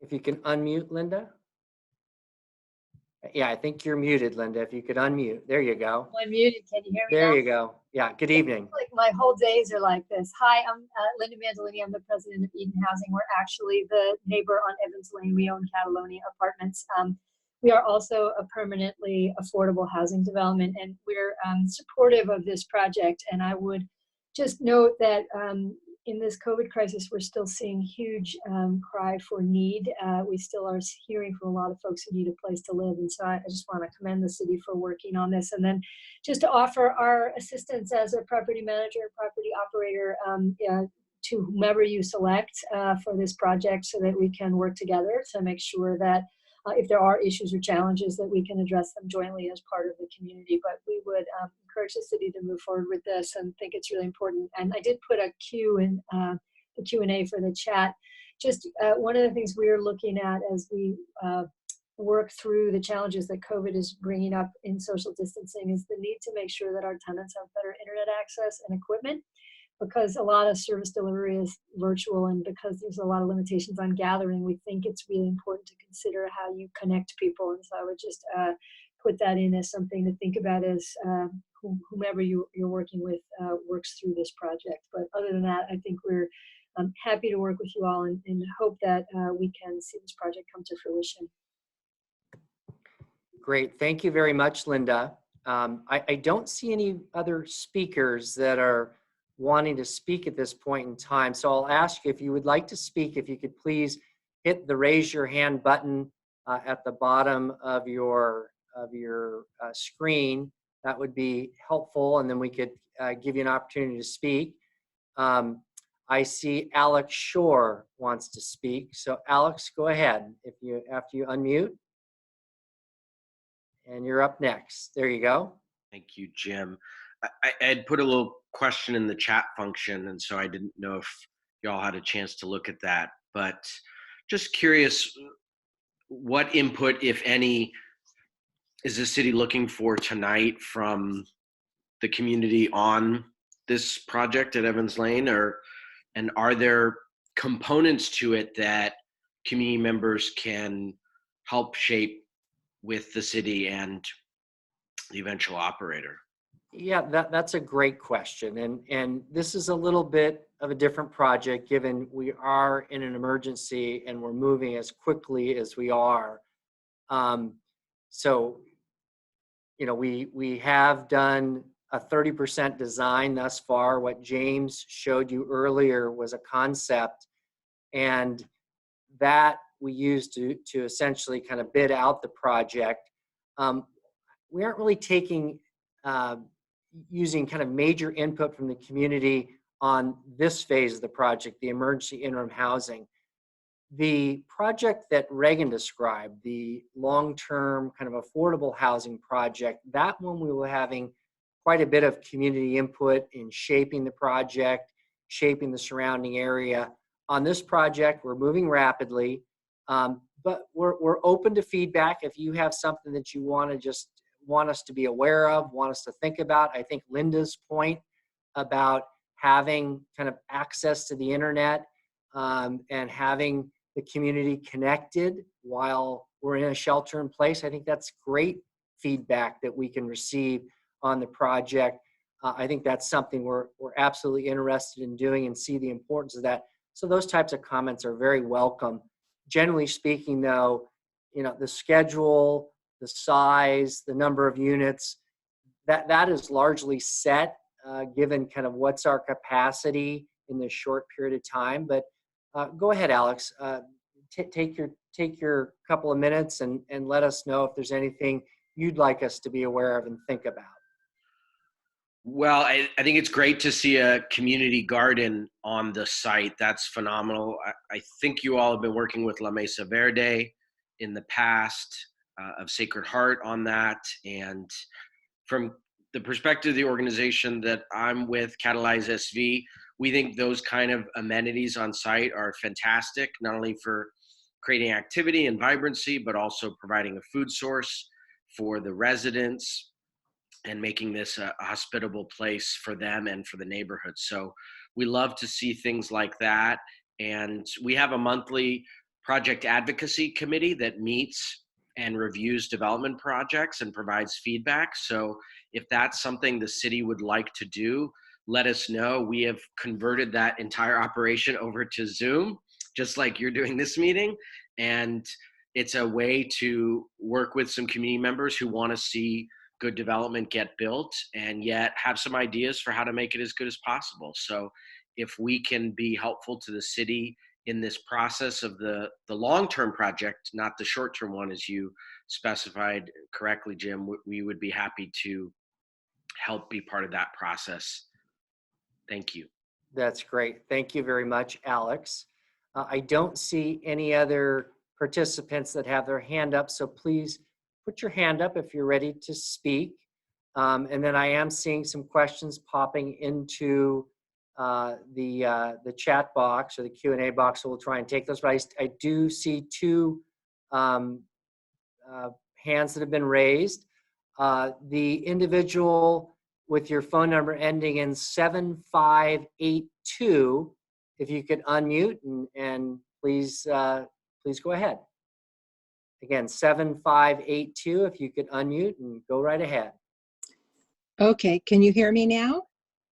If you can unmute, Linda. Yeah, I think you're muted, Linda. If you could unmute. There you go. I'm muted. Can you hear me There now? you go. Yeah, good evening. Like my whole days are like this. Hi, I'm Linda Mandolini. I'm the president of Eden Housing. We're actually the neighbor on Evans Lane. We own Catalonia Apartments. We are also a permanently affordable housing development, and we're supportive of this project. And I would just note that in this COVID crisis, we're still seeing huge cry for need. We still are hearing from a lot of folks who need a place to live. And so I just want to commend the city for working on this. And then just to offer our assistance as a property manager, property operator, to whomever you select for this project so that we can work together to make sure that if there are issues or challenges that we can address them jointly as part of the community. But we would encourage the city to move forward with this and think it's really important. And I did put a Q in the Q&A for the chat. Just one of the things we are looking at as we work through the challenges that COVID is bringing up in social distancing is the need to make sure that our tenants have better internet access and equipment, because a lot of service delivery is virtual, and because there's a lot of limitations on gathering, we think it's really important to consider how you connect people. And so I would just put that in as something to think about as whomever you're working with works through this project. But other than that, I think we're happy to work with you all and hope that we can see this project come to fruition. Great. Thank you very much, Linda. I don't see any other speakers that are wanting to speak at this point in time. So I'll ask you, if you would like to speak, if you could please hit the raise your hand button at the bottom of your screen. That would be helpful, and then we could give you an opportunity to speak. I see Alex Shore wants to speak. So Alex, go ahead after you unmute. And you're up next. There you go. Thank you, Jim. I had put a little question in the chat function, and so I didn't know if y'all had a chance to look at that. But just curious, what input, if any, is the city looking for tonight from the community on this project at Evans Lane, and are there components to it that community members can help shape with the city and the eventual operator? Yeah, that's a great question. And this is a little bit of a different project, given we are in an emergency and we're moving as quickly as we are. So, you know, we have done a 30% design thus far. What James showed you earlier was a concept, and that we used to essentially kind of bid out the project. We aren't really taking using kind of major input from the community on this phase of the project, the emergency interim housing. The project that Reagan described, the long-term kind of affordable housing project, that one we were having quite a bit of community input in shaping the project, shaping the surrounding area. On this project, we're moving rapidly, but we're open to feedback. If you have something that you want us to be aware of, want us to think about. I think Linda's point about having kind of access to the internet and having the community connected while we're in a shelter in place, I think that's great feedback that we can receive on the project. I think that's something we're absolutely interested in doing and see the importance of that. So those types of comments are very welcome. Generally speaking, though, you know, the schedule, the size, the number of units, that is largely set given kind of what's our capacity in this short period of time. But go ahead, Alex. Take your couple of minutes and let us know if there's anything you'd like us to be aware of and think about. Well, I think it's great to see a community garden on the site. That's phenomenal. I think you all have been working with La Mesa Verde in the past, of Sacred Heart on that. And from the perspective of the organization that I'm with, Catalyze SV, we think those kind of amenities on site are fantastic, not only for creating activity and vibrancy, but also providing a food source for the residents and making this a hospitable place for them and for the neighborhood. So we love to see things like that. And we have a monthly project advocacy committee that meets and reviews development projects and provides feedback. So if that's something the city would like to do, let us know. We have converted that entire operation over to Zoom, just like you're doing this meeting. And it's a way to work with some community members who want to see good development get built and yet have some ideas for how to make it as good as possible. So if we can be helpful to the city in this process of the long-term project, not the short-term one, as you specified correctly, Jim, we would be happy to help be part of that process. Thank you. That's great. Thank you very much, Alex. I don't see any other participants that have their hand up, so please put your hand up if you're ready to speak. And then I am seeing some questions popping into the chat box or the Q&A box, so we'll try and take those. But I do see two hands that have been raised. The individual with your phone number ending in 7582, if you could unmute and please go ahead. Again, 7582, if you could unmute and go right ahead. Okay, can you hear me now?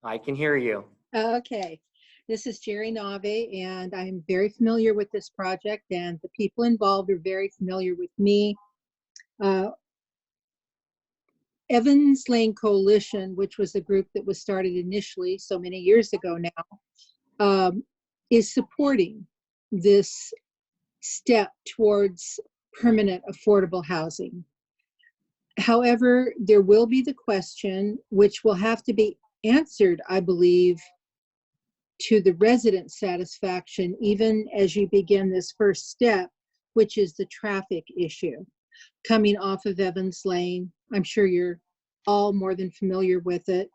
I can hear you. Okay, this is Jerry Nave, and I'm very familiar with this project, and the people involved are very familiar with me. Evans Lane Coalition, which was a group that was started initially so many years ago now, is supporting this step towards permanent affordable housing. However, there will be the question, which will have to be answered, I believe, to the resident satisfaction, even as you begin this first step, which is the traffic issue coming off of Evans Lane. I'm sure you're all more than familiar with it.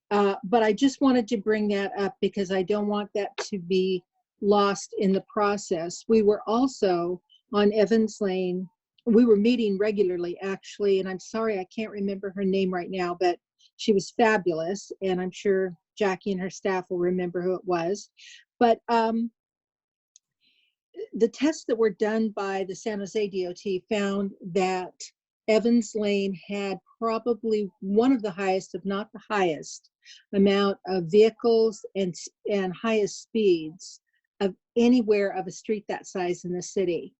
But I just wanted to bring that up because I don't want that to be lost in the process. We were also on Evans Lane. We were meeting regularly, actually, and I'm sorry I can't remember her name right now, but she was fabulous, and I'm sure Jackie and her staff will remember who it was. But the tests that were done by the San Jose DOT found that Evans Lane had probably one of the highest, if not the highest, amount of vehicles and highest speeds of anywhere of a street that size in the city.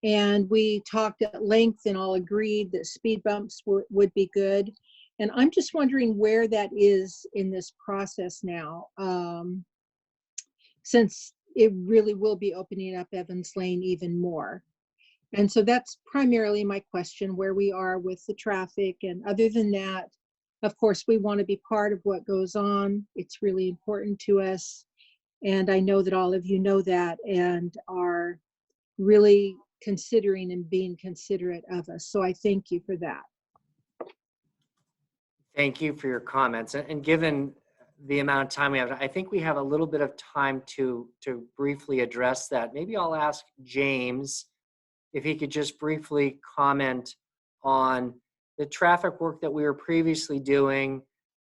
And we talked at length and all agreed that speed bumps would be good. And I'm just wondering where that is in this process now, since it really will be opening up Evans Lane even more. And so that's primarily my question, where we are with the traffic. And other than that, of course, we want to be part of what goes on. It's really important to us. And I know that all of you know that and are really considering and being considerate of us. So I thank you for that. Thank you for your comments. And given the amount of time we have, I think we have a little bit of time to briefly address that. Maybe I'll ask James if he could just briefly comment on the traffic work that we were previously doing,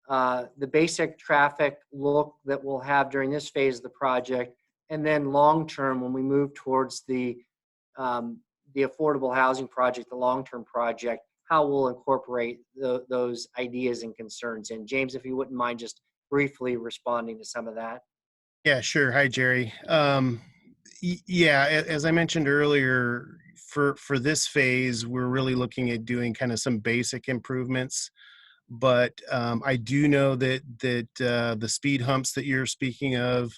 the basic traffic look that we'll have during this phase of the project, and then long-term when we move towards the affordable housing project, the long-term project, how we'll incorporate those ideas and concerns. And James, if you wouldn't mind just briefly responding to some of that. Yeah, sure. Hi, Jerry. Yeah, as I mentioned earlier, for this phase, we're really looking at doing kind of some basic improvements. But I do know that the speed humps that you're speaking of,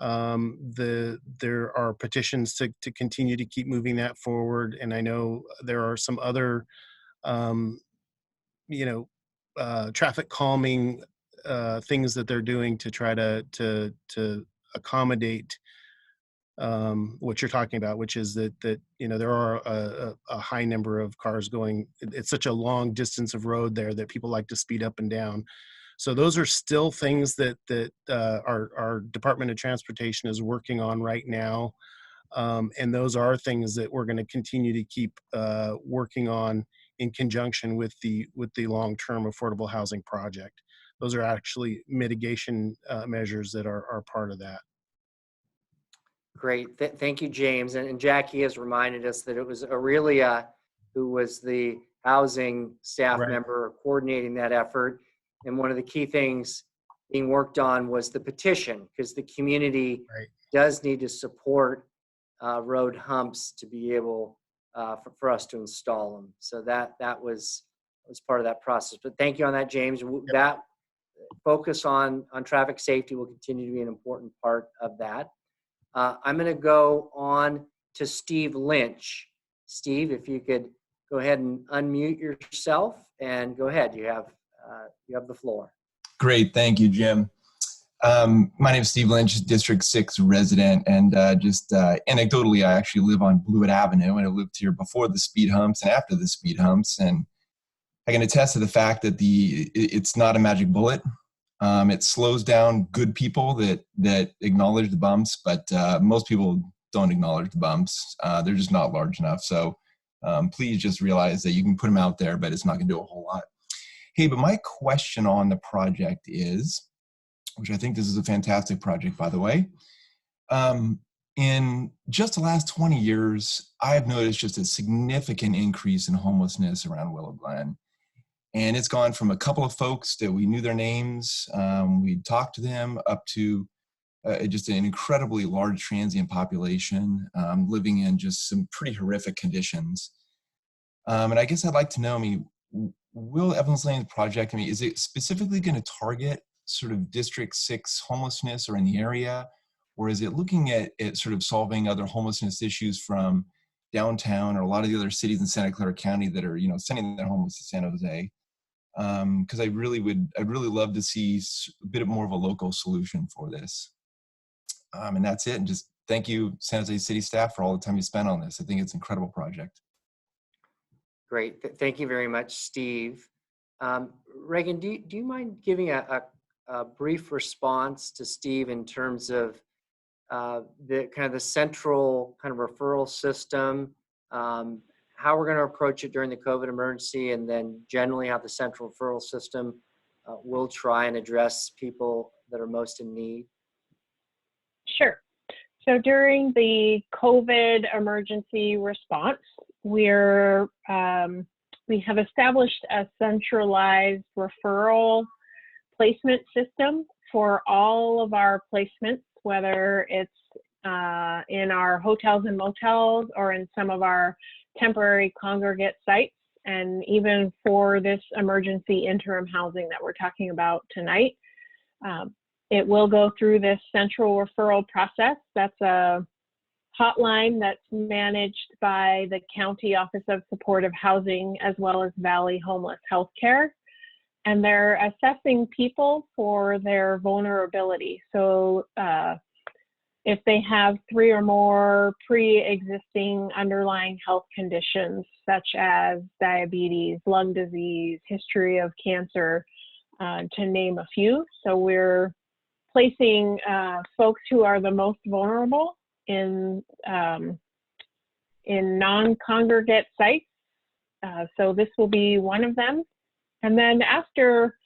there are petitions to continue to keep moving that forward. And I know there are some other, traffic calming things that they're doing to try to accommodate what you're talking about, which is that there are a high number of cars going. It's such a long distance of road there that people like to speed up and down. So those are still things that our Department of Transportation is working on right now, and those are things that we're going to continue to keep working on in conjunction with the long-term affordable housing project. Those are actually mitigation measures that are part of that. Great. Thank you, James. And Jackie has reminded us that it was Aurelia who was the housing staff Right. member coordinating that effort. And one of the key things being worked on was the petition, because the community Right. does need to support road humps to be able for us to install them. So that was part of that process. But thank you on that, James. That focus on traffic safety will continue to be an important part of that. I'm going to go on to Steve Lynch. Steve, if you could go ahead and unmute yourself and go ahead. You have the floor. Great. Thank you, Jim. My name is Steve Lynch, District 6 resident, and just anecdotally, I actually live on Blewett Avenue, and I lived here before the speed humps and after the speed humps, and I can attest to the fact that it's not a magic bullet. It slows down good people that acknowledge the bumps, but most people don't acknowledge the bumps. They're just not large enough. So please just realize that you can put them out there, but it's not going to do a whole lot. Hey, but my question on the project is, which I think this is a fantastic project, by the way. In just the last 20 years, I've noticed just a significant increase in homelessness around Willow Glen. And it's gone from a couple of folks that we knew their names, we'd talked to them, up to just an incredibly large transient population living in just some pretty horrific conditions. And I guess I'd like to know, will Evans Lane project, is it specifically going to target sort of District 6 homelessness or in the area? Or is it looking at sort of solving other homelessness issues from downtown or a lot of the other cities in Santa Clara County that are, sending their homeless to San Jose? Because I'd really love to see a bit more of a local solution for this. And that's it. And just thank you, San Jose City staff, for all the time you spent on this. I think it's an incredible project. Great. Thank you very much, Steve. Reagan, do you mind giving a brief response to Steve in terms of the central kind of referral system, how we're going to approach it during the COVID emergency, and then generally how the central referral system will try and address people that are most in need? Sure. So during the COVID emergency response, we have established a centralized referral placement system for all of our placements, whether it's in our hotels and motels or in some of our temporary congregate sites, and even for this emergency interim housing that we're talking about tonight. It will go through this central referral process. That's a hotline that's managed by the County Office of Supportive Housing as well as Valley Homeless Healthcare. And they're assessing people for their vulnerability. So if they have 3 or more pre-existing underlying health conditions, such as diabetes, lung disease, history of cancer, to name a few. So we're placing folks who are the most vulnerable in non-congregate sites. So this will be one of them. And then after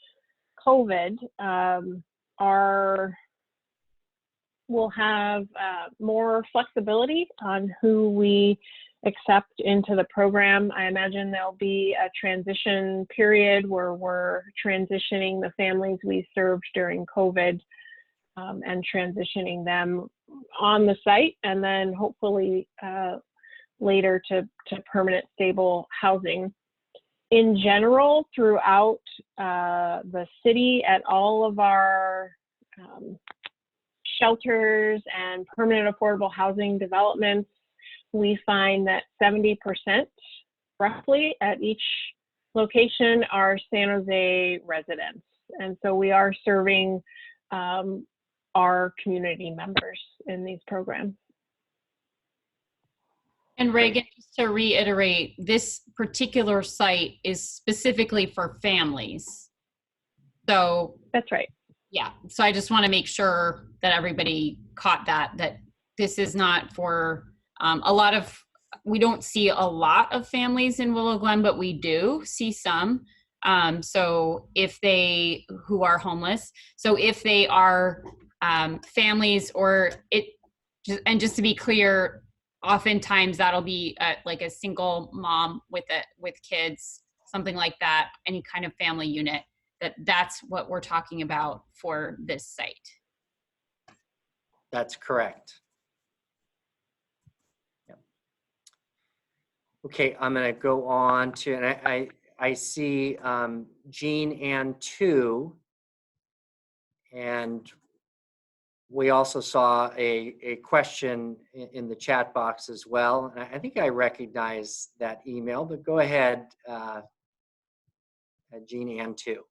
COVID, we'll have more flexibility on who we accept into the program. I imagine there'll be a transition period where we're transitioning the families we served during COVID and transitioning them on the site, and then hopefully later to permanent stable housing. In general, throughout the city, at all of our shelters and permanent affordable housing developments, we find that 70% roughly at each location are San Jose residents. And so we are serving our community members in these programs. And Reagan, just to reiterate, this particular site is specifically for families. So that's right. Yeah. So I just want to make sure that everybody caught that this is not for we don't see a lot of families in Willow Glen, but we do see some. So if they who are homeless, so if they are families and just to be clear, oftentimes that'll be like a single mom with kids, something like that, any kind of family unit. That's what we're talking about for this site. That's correct. Yep. Okay, I'm going to go on to, and I see Jean Ann 2, and we also saw a question in the chat box as well. And I think I recognize that email, but go ahead, Jean Ann 2.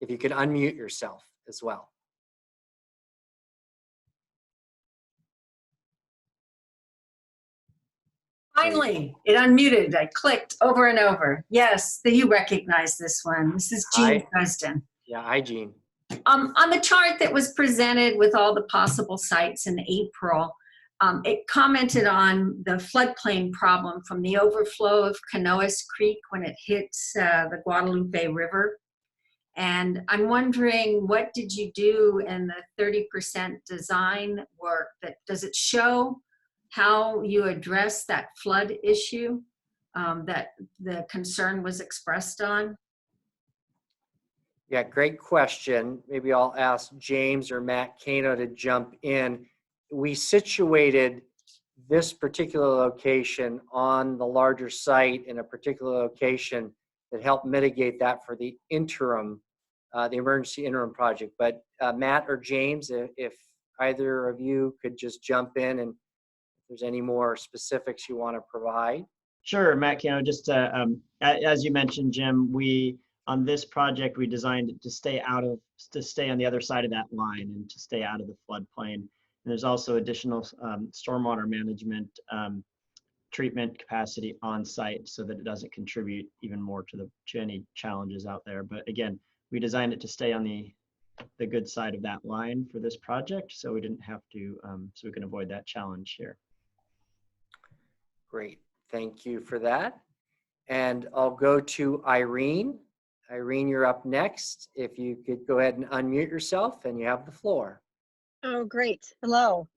If you could unmute yourself as well. Finally, it unmuted. I clicked over and over. Yes, you recognize this one. This is Jean Preston. Yeah, hi, Jean. On the chart that was presented with all the possible sites in April, it commented on the floodplain problem from the overflow of Canoas Creek when it hits the Guadalupe River. And I'm wondering, what did you do in the 30% design work? Does it show how you address that flood issue that the concern was expressed on? Yeah, great question. Maybe I'll ask James or Matt Kano to jump in. We situated this particular location on the larger site in a particular location that helped mitigate that for the interim, the emergency interim project. But Matt or James, if either of you could just jump in and if there's any more specifics you want to provide. Sure, Matt Cano, just as you mentioned, Jim, on this project, we designed it to stay on the other side of that line and to stay out of the floodplain. And there's also additional stormwater management treatment capacity on site so that it doesn't contribute even more to any challenges out there. But again, we designed it to stay on the good side of that line for this project, so we didn't have to, so we can avoid that challenge here. Great, thank you for that. And I'll go to Irene. Irene, you're up next. If you could go ahead and unmute yourself, and you have the floor. Oh, great. Hello.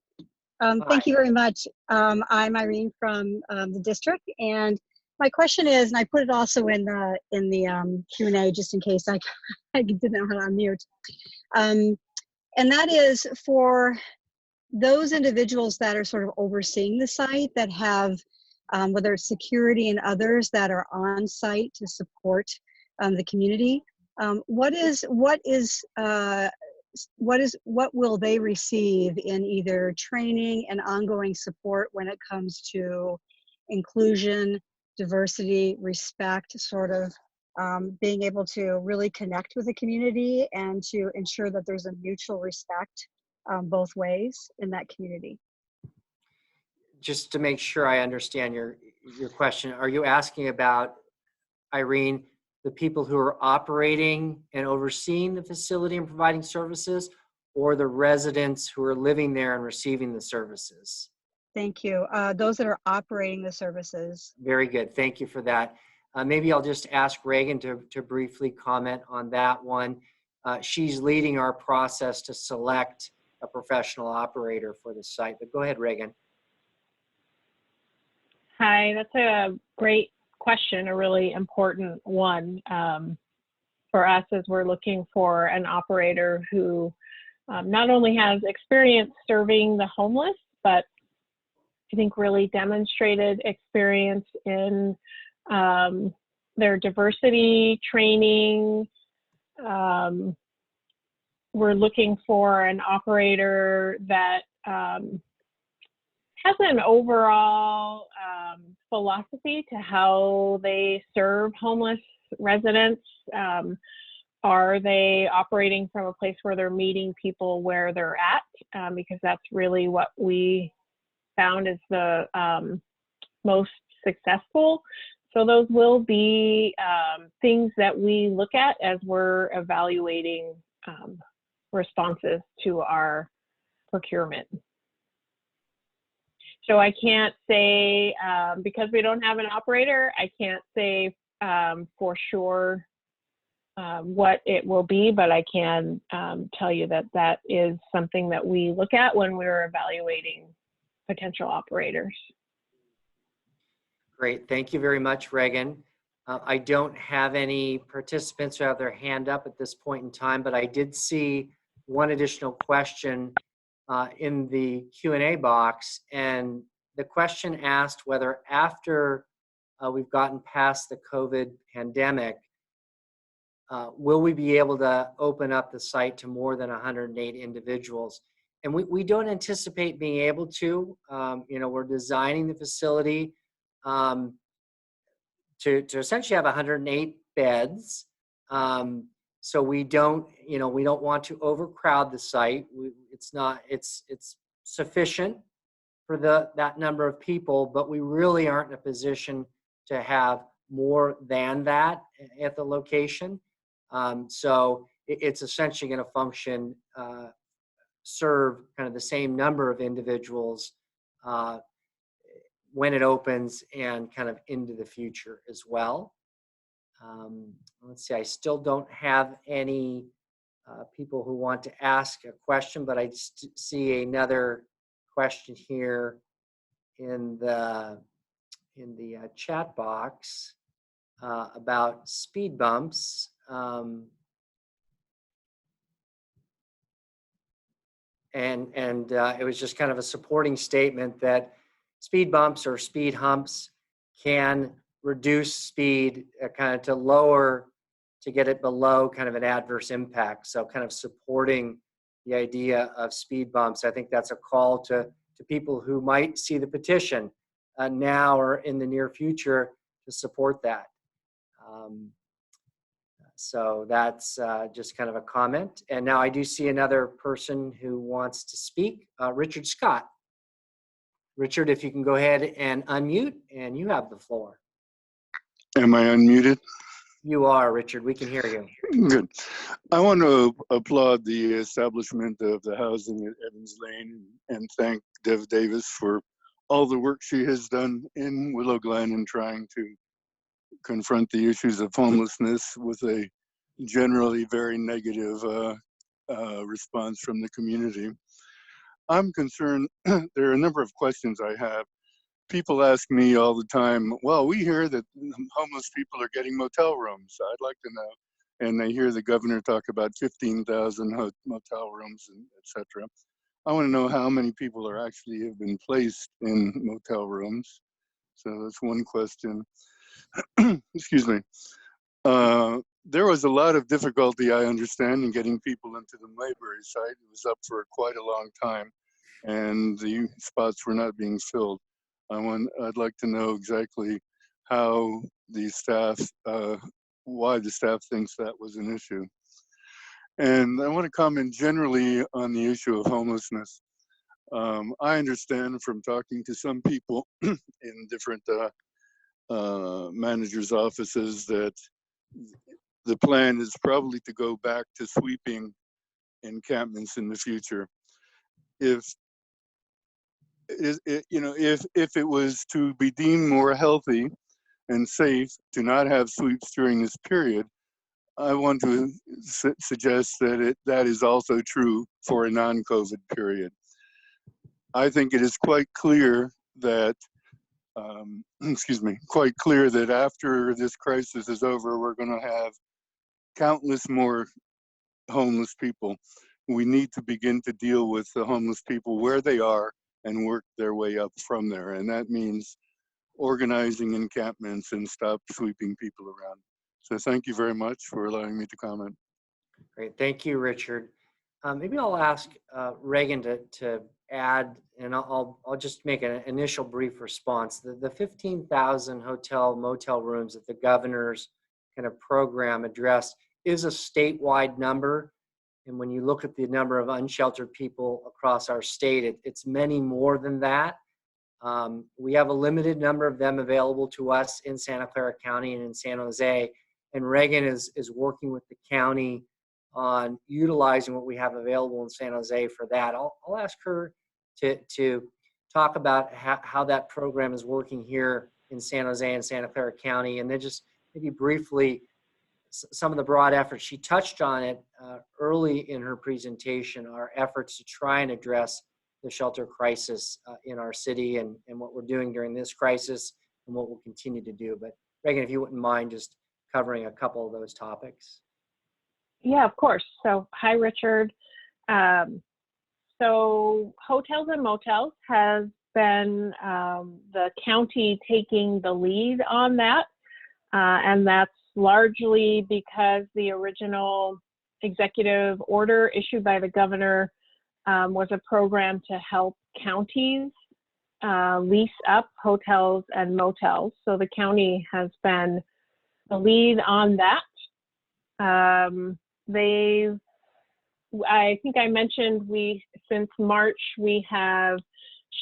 Thank you very much. I'm Irene from the district, and my question is, and I put it also in the Q&A just in case I didn't know how to unmute, and that is for those individuals that are sort of overseeing the site that have, whether it's security and others that are on site to support the community. What will they receive in either training and ongoing support when it comes to inclusion, diversity, respect, sort of being able to really connect with the community and to ensure that there's a mutual respect both ways in that community? Just to make sure I understand your question, are you asking about, Irene, the people who are operating and overseeing the facility and providing services, or the residents who are living there and receiving the services? Thank you. Those that are operating the services. Very good. Thank you for that. Maybe I'll just ask Reagan to briefly comment on that one. She's leading our process to select a professional operator for the site. But go ahead, Reagan. Hi, that's a great question, a really important one for us as we're looking for an operator who not only has experience serving the homeless, but I think really demonstrated experience in their diversity training. We're looking for an operator that has an overall philosophy to how they serve homeless residents. Are they operating from a place where they're meeting people where they're at? Because that's really what we found is the most successful. So those will be things that we look at as we're evaluating responses to our procurement. So I can't say, because we don't have an operator, I can't say for sure what it will be, but I can tell you that that is something that we look at when we're evaluating potential operators. Great. Thank you very much, Reagan. I don't have any participants who have their hand up at this point in time, but I did see one additional question in the Q&A box, and the question asked whether after we've gotten past the COVID pandemic, will we be able to open up the site to more than 108 individuals? And we don't anticipate being able to. We're designing the facility to essentially have 108 beds. So we don't want to overcrowd the site. It's sufficient for that number of people, but we really aren't in a position to have more than that at the location. So it's essentially going to function, serve kind of the same number of individuals when it opens and kind of into the future as well. Let's see, I still don't have any people who want to ask a question, but I see another question here in the chat box about speed bumps. And it was just kind of a supporting statement that speed bumps or speed humps can reduce speed kind of to get it below kind of an adverse impact. So kind of supporting the idea of speed bumps. I think that's a call to people who might see the petition now or in the near future to support that. So that's just kind of a comment. And now I do see another person who wants to speak, Richard Scott. Richard, if you can go ahead and unmute, and you have the floor. Am I unmuted? You are, Richard. We can hear you. Good. I want to applaud the establishment of the housing at Evans Lane and thank Dev Davis for all the work she has done in Willow Glen in trying to confront the issues of homelessness with a generally very negative response from the community. I'm concerned, there are a number of questions I have. People ask me all the time, well, we hear that homeless people are getting motel rooms. I'd like to know. And they hear the governor talk about 15,000 motel rooms, etc. I want to know how many people are actually have been placed in motel rooms. So that's one question. Excuse me. There was a lot of difficulty, I understand, in getting people into the Mayberry site. It was up for quite a long time, and the spots were not being filled. I'd like to know exactly how the staff, why the staff thinks that was an issue. And I want to comment generally on the issue of homelessness. I understand from talking to some people in different managers' offices that the plan is probably to go back to sweeping encampments in the future. If it was to be deemed more healthy and safe to not have sweeps during this period, I want to suggest that that is also true for a non-COVID period. I think it is quite clear that, quite clear that after this crisis is over, we're going to have countless more homeless people. We need to begin to deal with the homeless people where they are and work their way up from there. And that means organizing encampments and stop sweeping people around. So thank you very much for allowing me to comment. Great. Thank you, Richard. Maybe I'll ask Reagan to add, and I'll just make an initial brief response. The 15,000 hotel motel rooms that the governor's kind of program addressed is a statewide number. And when you look at the number of unsheltered people across our state, it's many more than that. We have a limited number of them available to us in Santa Clara County and in San Jose. And Reagan is working with the county on utilizing what we have available in San Jose for that. I'll ask her to talk about how that program is working here in San Jose and Santa Clara County, and then just maybe briefly some of the broad efforts. She touched on it early in her presentation, our efforts to try and address the shelter crisis in our city and what we're doing during this crisis and what we'll continue to do. But Reagan, if you wouldn't mind just covering a couple of those topics. Yeah, of course. So hi, Richard. So hotels and motels has been the county taking the lead on that. And that's largely because the original executive order issued by the governor was a program to help counties lease up hotels and motels. So the county has been the lead on that. I think I mentioned since March, we have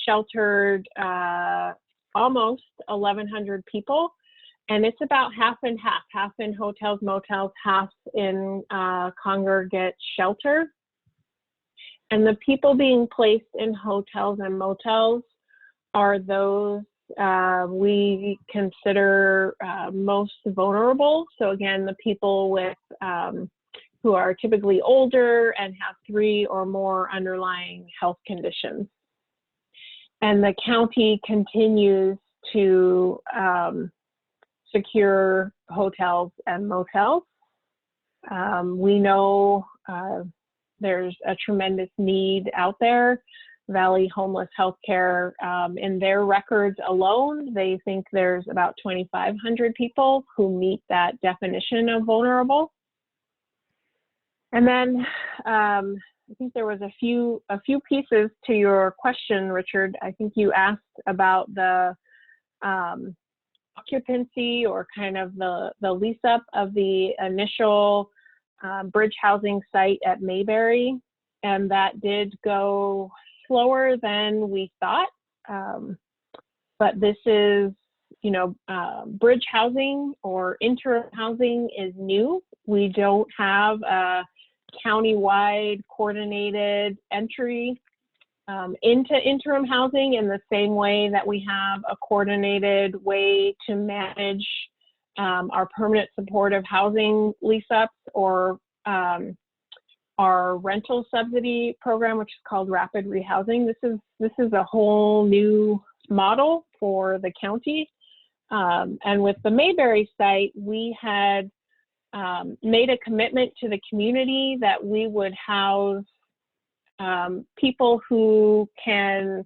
sheltered almost 1,100 people. And it's about half and half in hotels, motels, half in congregate shelter. And the people being placed in hotels and motels are those we consider most vulnerable. So again, the people with who are typically older and have 3 or more underlying health conditions. And the county continues to secure hotels and motels. We know there's a tremendous need out there. Valley Homeless Healthcare, in their records alone, they think there's about 2,500 people who meet that definition of vulnerable. And then I think there was a few pieces to your question, Richard. I think you asked about the occupancy or kind of the lease up of the initial bridge housing site at Mayberry, and that did go slower than we thought. But this is, bridge housing or interim housing is new. We don't have a county-wide coordinated entry into interim housing in the same way that we have a coordinated way to manage our permanent supportive housing lease-ups or our rental subsidy program, which is called rapid rehousing. This is a whole new model for the county. And with the Mayberry site, we had made a commitment to the community that we would house people who can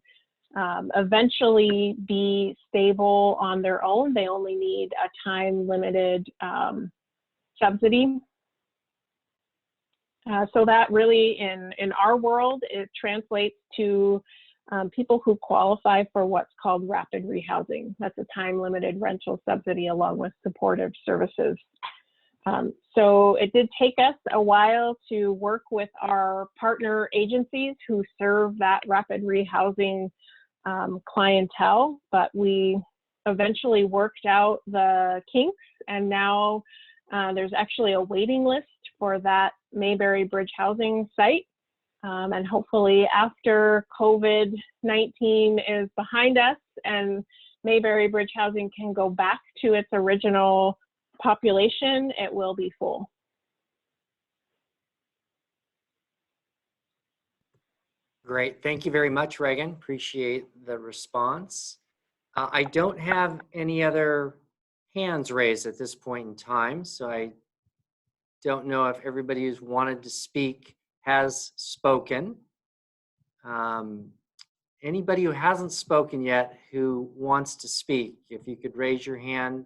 eventually be stable on their own. They only need a time-limited subsidy. So that really, in our world, it translates to people who qualify for what's called rapid rehousing. That's a time-limited rental subsidy along with supportive services. So it did take us a while to work with our partner agencies who serve that rapid rehousing clientele, but we eventually worked out the kinks, and now there's actually a waiting list for that Mayberry Bridge housing site. And hopefully after COVID-19 is behind us and Mayberry Bridge housing can go back to its original population, it will be full. Great. Thank you very much, Reagan. Appreciate the response. I don't have any other hands raised at this point in time, so I don't know if everybody who's wanted to speak has spoken. Anybody who hasn't spoken yet who wants to speak, if you could raise your hand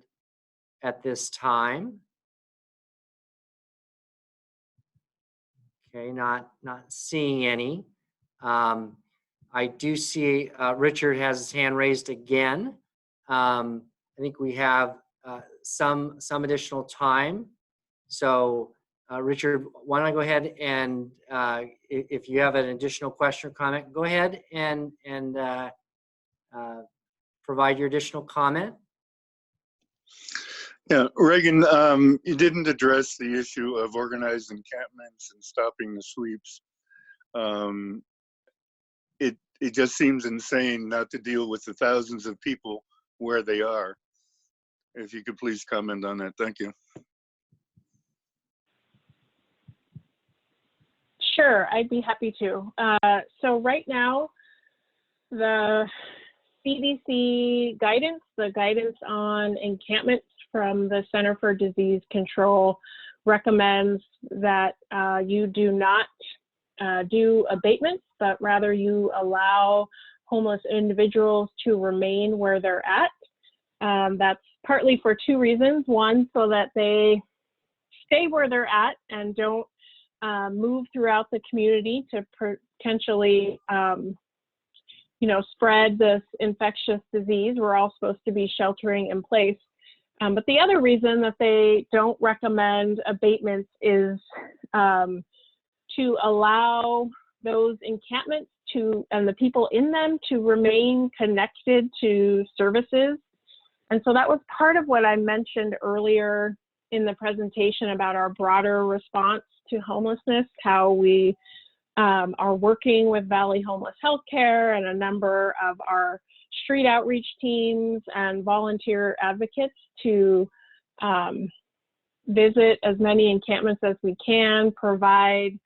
at this time. Okay, not seeing any. I do see Richard has his hand raised again. I think we have some additional time. So Richard, why don't I go ahead and if you have an additional question or comment, go ahead and provide your additional comment. Yeah, Reagan, you didn't address the issue of organized encampments and stopping the sweeps. It just seems insane not to deal with the thousands of people where they are. If you could please comment on that, thank you. Sure, I'd be happy to. So right now, the CDC guidance, the guidance on encampments from the Center for Disease Control recommends that you do not do abatements, but rather you allow homeless individuals to remain where they're at. That's partly for 2 reasons. One, so that they stay where they're at and don't move throughout the community to potentially spread this infectious disease. We're all supposed to be sheltering in place. But the other reason that they don't recommend abatements is to allow those encampments and the people in them to remain connected to services. And so that was part of what I mentioned earlier in the presentation about our broader response to homelessness, how we are working with Valley Homeless Healthcare and a number of our street outreach teams and volunteer advocates to visit as many encampments as we can, provide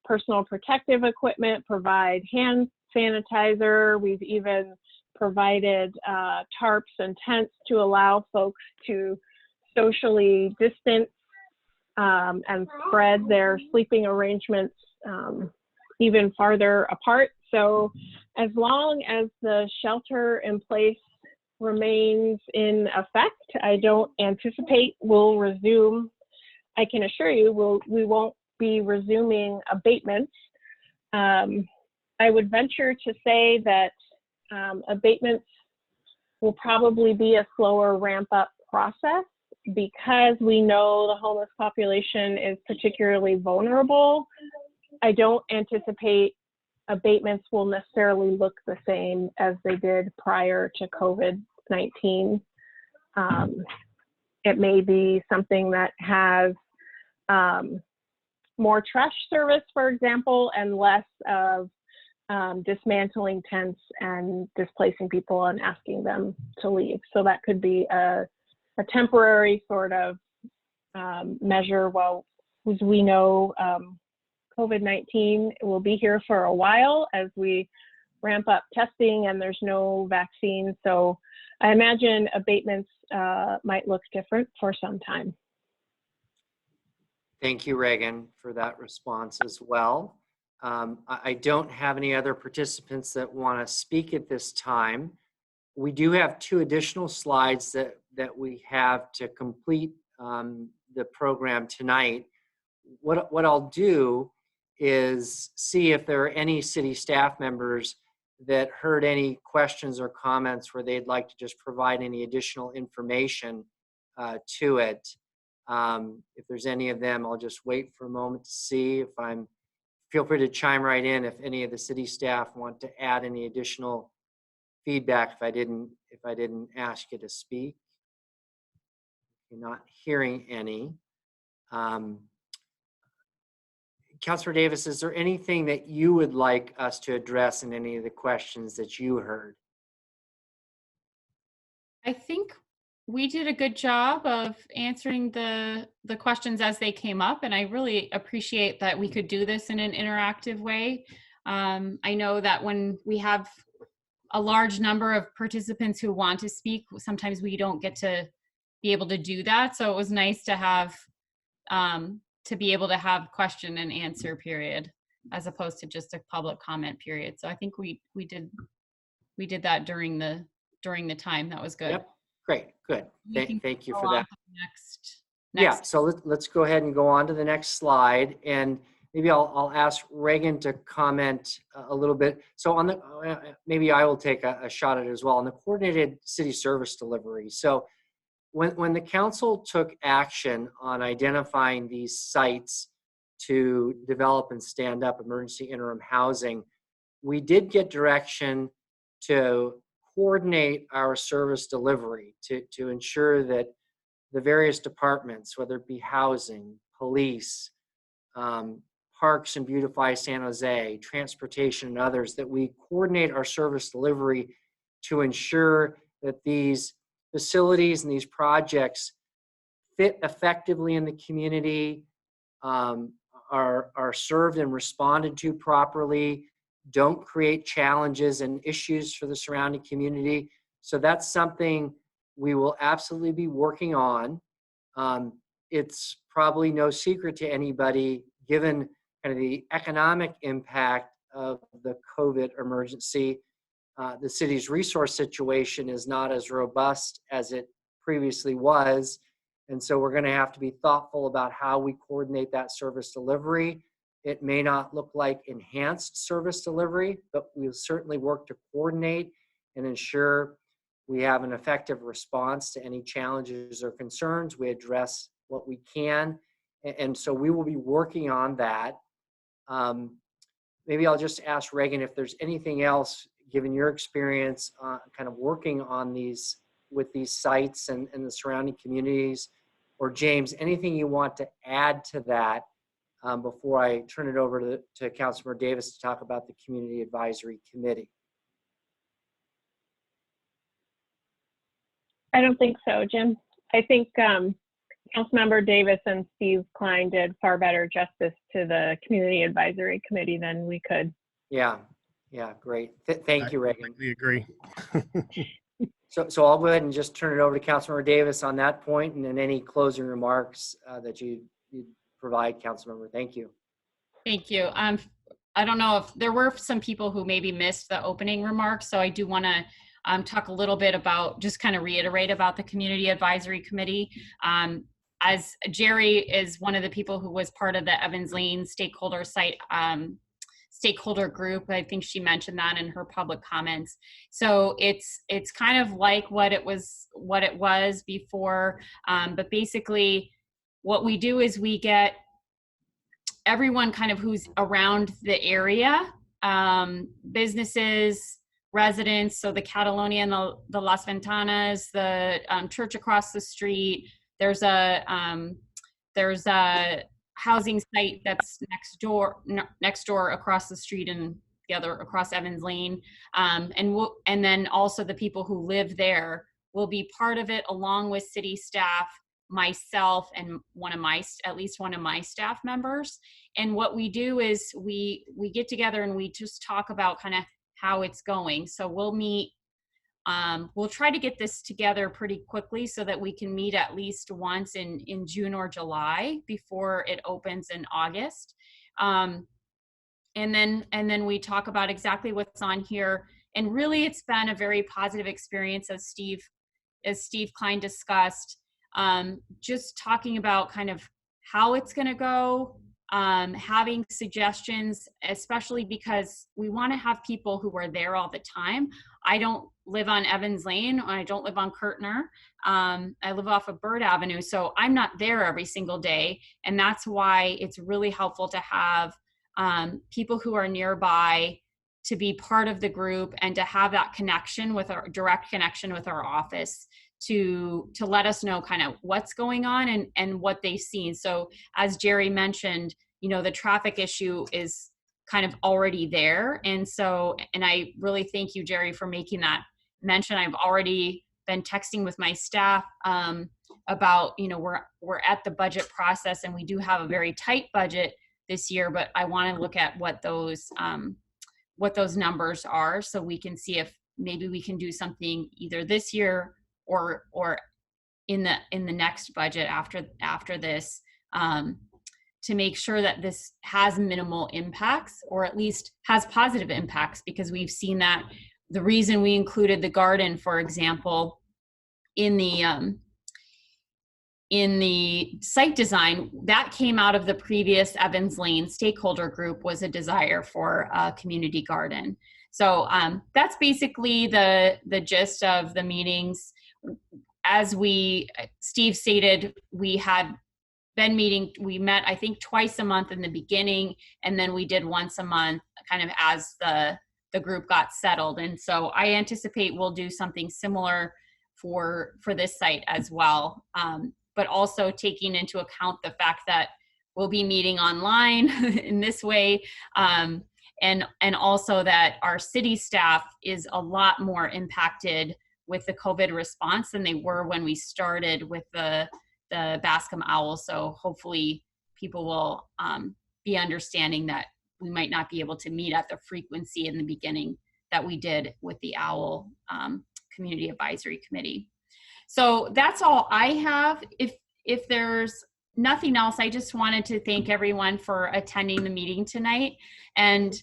personal protective equipment, provide hand sanitizer. We've even provided tarps and tents to allow folks to socially distance and spread their sleeping arrangements even farther apart. So as long as the shelter in place remains in effect, I don't anticipate we'll resume. I can assure you we won't be resuming abatements. I would venture to say that abatements will probably be a slower ramp up process because we know the homeless population is particularly vulnerable. I don't anticipate abatements will necessarily look the same as they did prior to COVID-19. It may be something that has more trash service, for example, and less of dismantling tents and displacing people and asking them to leave. So that could be a temporary sort of measure. Well, as we know, COVID-19 will be here for a while as we ramp up testing and there's no vaccine. So I imagine abatements might look different for some time. Thank you, Reagan, for that response as well. I don't have any other participants that want to speak at this time. We do have 2 additional slides that we have to complete the program tonight. What I'll do is see if there are any city staff members that heard any questions or comments where they'd like to just provide any additional information to it. If there's any of them, I'll just wait for a moment to see if feel free to chime right in if any of the city staff want to add any additional feedback if I didn't ask you to speak. You're not hearing any. Councilor Davis, is there anything that you would like us to address in any of the questions that you heard? I think we did a good job of answering the questions as they came up, and I really appreciate that we could do this in an interactive way. I know that when we have a large number of participants who want to speak, sometimes we don't get to be able to do that. So it was nice to have to be able to have question and answer period as opposed to just a public comment period. So I think we did that during the time. That was good. Yep. Great. Good. Thank you for that. Next. Yeah. So let's go ahead and go on to the next slide, and maybe I'll ask Reagan to comment a little bit. So on the maybe I will take a shot at it as well on the coordinated city service delivery. So when the council took action on identifying these sites to develop and stand up emergency interim housing, we did get direction to coordinate our service delivery to ensure that the various departments, whether it be housing, police, Parks and Beautify San Jose, transportation, and others, that we coordinate our service delivery to ensure that these facilities and these projects fit effectively in the community, are served and responded to properly, don't create challenges and issues for the surrounding community. So that's something we will absolutely be working on. It's probably no secret to anybody, given kind of the economic impact of the COVID emergency, the city's resource situation is not as robust as it previously was. And so we're going to have to be thoughtful about how we coordinate that service delivery. It may not look like enhanced service delivery, but we'll certainly work to coordinate and ensure we have an effective response to any challenges or concerns. We address what we can. And so we will be working on that. Maybe I'll just ask Reagan if there's anything else, given your experience kind of working on with these sites and the surrounding communities, or James, anything you want to add to that before I turn it over to Councilmember Davis to talk about the Community Advisory Committee. I don't think so, Jim. I think Councilmember Davis and Steve Klein did far better justice to the Community Advisory Committee than we could. Yeah, yeah, great. Thank you, Reagan. We agree. So I'll go ahead and just turn it over to Councilmember Davis on that point, and then any closing remarks that you provide, Councilmember. Thank you. Thank you. I don't know if there were some people who maybe missed the opening remarks, so I do want to talk a little bit about, just kind of reiterate about the Community Advisory Committee. As Jerry is one of the people who was part of the Evans Lane stakeholder site stakeholder group, I think she mentioned that in her public comments. So it's kind of like what it was before, but basically what we do is we get everyone kind of who's around the area, businesses, residents, so the Catalonia and the Las Ventanas, the church across the street. There's a housing site that's next door across the street and the other across Evans Lane, and then also the people who live there will be part of it, along with city staff, myself, and at least one of my staff members. And what we do is we get together and we just talk about kind of how it's going. So we'll meet. We'll try to get this together pretty quickly so that we can meet at least once in June or July before it opens in August. And then we talk about exactly what's on here. And really, it's been a very positive experience, as Steve Klein discussed. Just talking about kind of how it's going to go, having suggestions, especially because we want to have people who are there all the time. I don't live on Evans Lane, I don't live on Kirtner. I live off of Bird Avenue, so I'm not there every single day. And that's why it's really helpful to have people who are nearby to be part of the group and to have that connection with our direct connection with our office to let us know kind of what's going on and what they've seen. So as Jerry mentioned, the traffic issue is kind of already there. And I really thank you, Jerry, for making that mention. I've already been texting with my staff about, we're at the budget process and we do have a very tight budget this year, but I want to look at what those numbers are so we can see if maybe we can do something either this year or in the next budget after this, to make sure that this has minimal impacts, or at least has positive impacts, because we've seen that the reason we included the garden, for example, in the site design, that came out of the previous Evans Lane stakeholder group, was a desire for a community garden. So that's basically the gist of the meetings. As Steve stated, we had been meeting, we met, I think, twice a month in the beginning, and then we did once a month kind of as the group got settled. And so I anticipate we'll do something similar for this site as well, but also taking into account the fact that we'll be meeting online in this way, and also that our city staff is a lot more impacted with the COVID response than they were when we started with the Bascom Owl. So hopefully people will be understanding that we might not be able to meet at the frequency in the beginning that we did with the Owl Community Advisory Committee. So that's all I have. If there's nothing else, I just wanted to thank everyone for attending the meeting tonight. And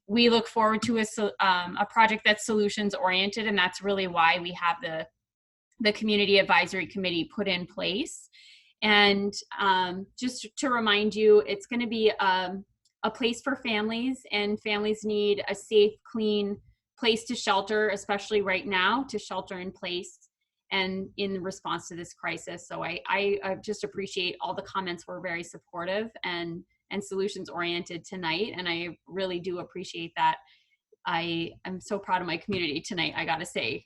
we look forward to a project that's solutions oriented, and that's really why we have the Community Advisory Committee put in place. And just to remind you, it's going to be a place for families, and families need a safe, clean place to shelter, especially right now, to shelter in place and in response to this crisis. So I just appreciate all the comments were very supportive and solutions oriented tonight, and I really do appreciate that. I am so proud of my community tonight, I gotta say.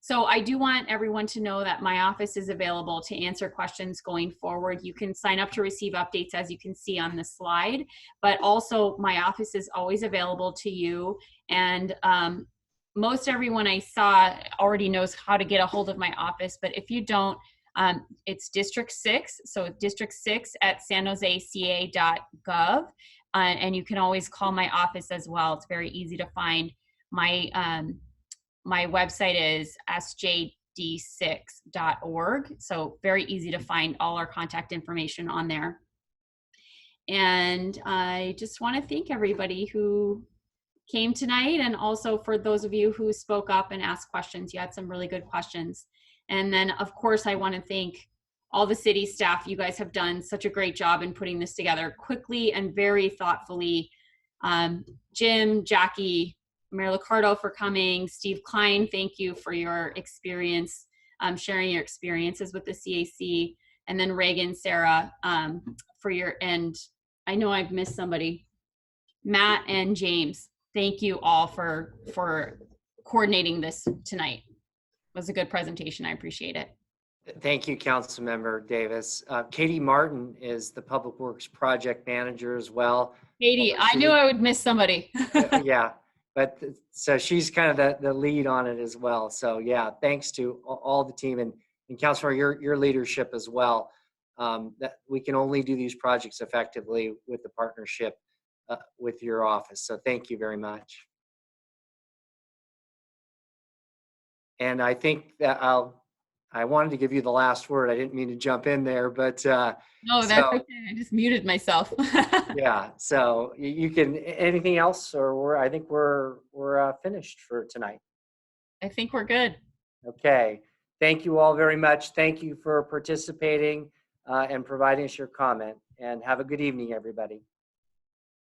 So I do want everyone to know that my office is available to answer questions going forward. You can sign up to receive updates, as you can see on the slide, but also my office is always available to you. And most everyone I saw already knows how to get a hold of my office, but if you don't, it's District 6, so District 6 at sanjoseca.gov, and you can always call my office as well. It's very easy to find. My website is sjd6.org, so very easy to find all our contact information on there. And I just want to thank everybody who came tonight, and also for those of you who spoke up and asked questions. You had some really good questions. And then, of course, I want to thank all the city staff. You guys have done such a great job in putting this together quickly and very thoughtfully. Jim, Jackie, Mayor Liccardo for coming, Steve Klein, thank you for your experience, sharing your experiences with the CAC, and then Reagan, Sarah, for your, and I know I've missed somebody, Matt and James. Thank you all for coordinating this tonight. It was a good presentation. I appreciate it. Thank you, Councilmember Davis. Katie Martin is the Public Works Project Manager as well. Katie, I knew I would miss somebody. Yeah, but so she's kind of the lead on it as well. So yeah, thanks to all the team and Councilor, your leadership as well. That we can only do these projects effectively with the partnership with your office. So thank you very much. And I think that I wanted to give you the last word. I didn't mean to jump in there, but no, that's okay. I just muted myself. Yeah. So you can. Anything else, or I think we're finished for tonight. I think we're good. Okay. Thank you all very much. Thank you for participating and providing us your comment. And have a good evening, everybody.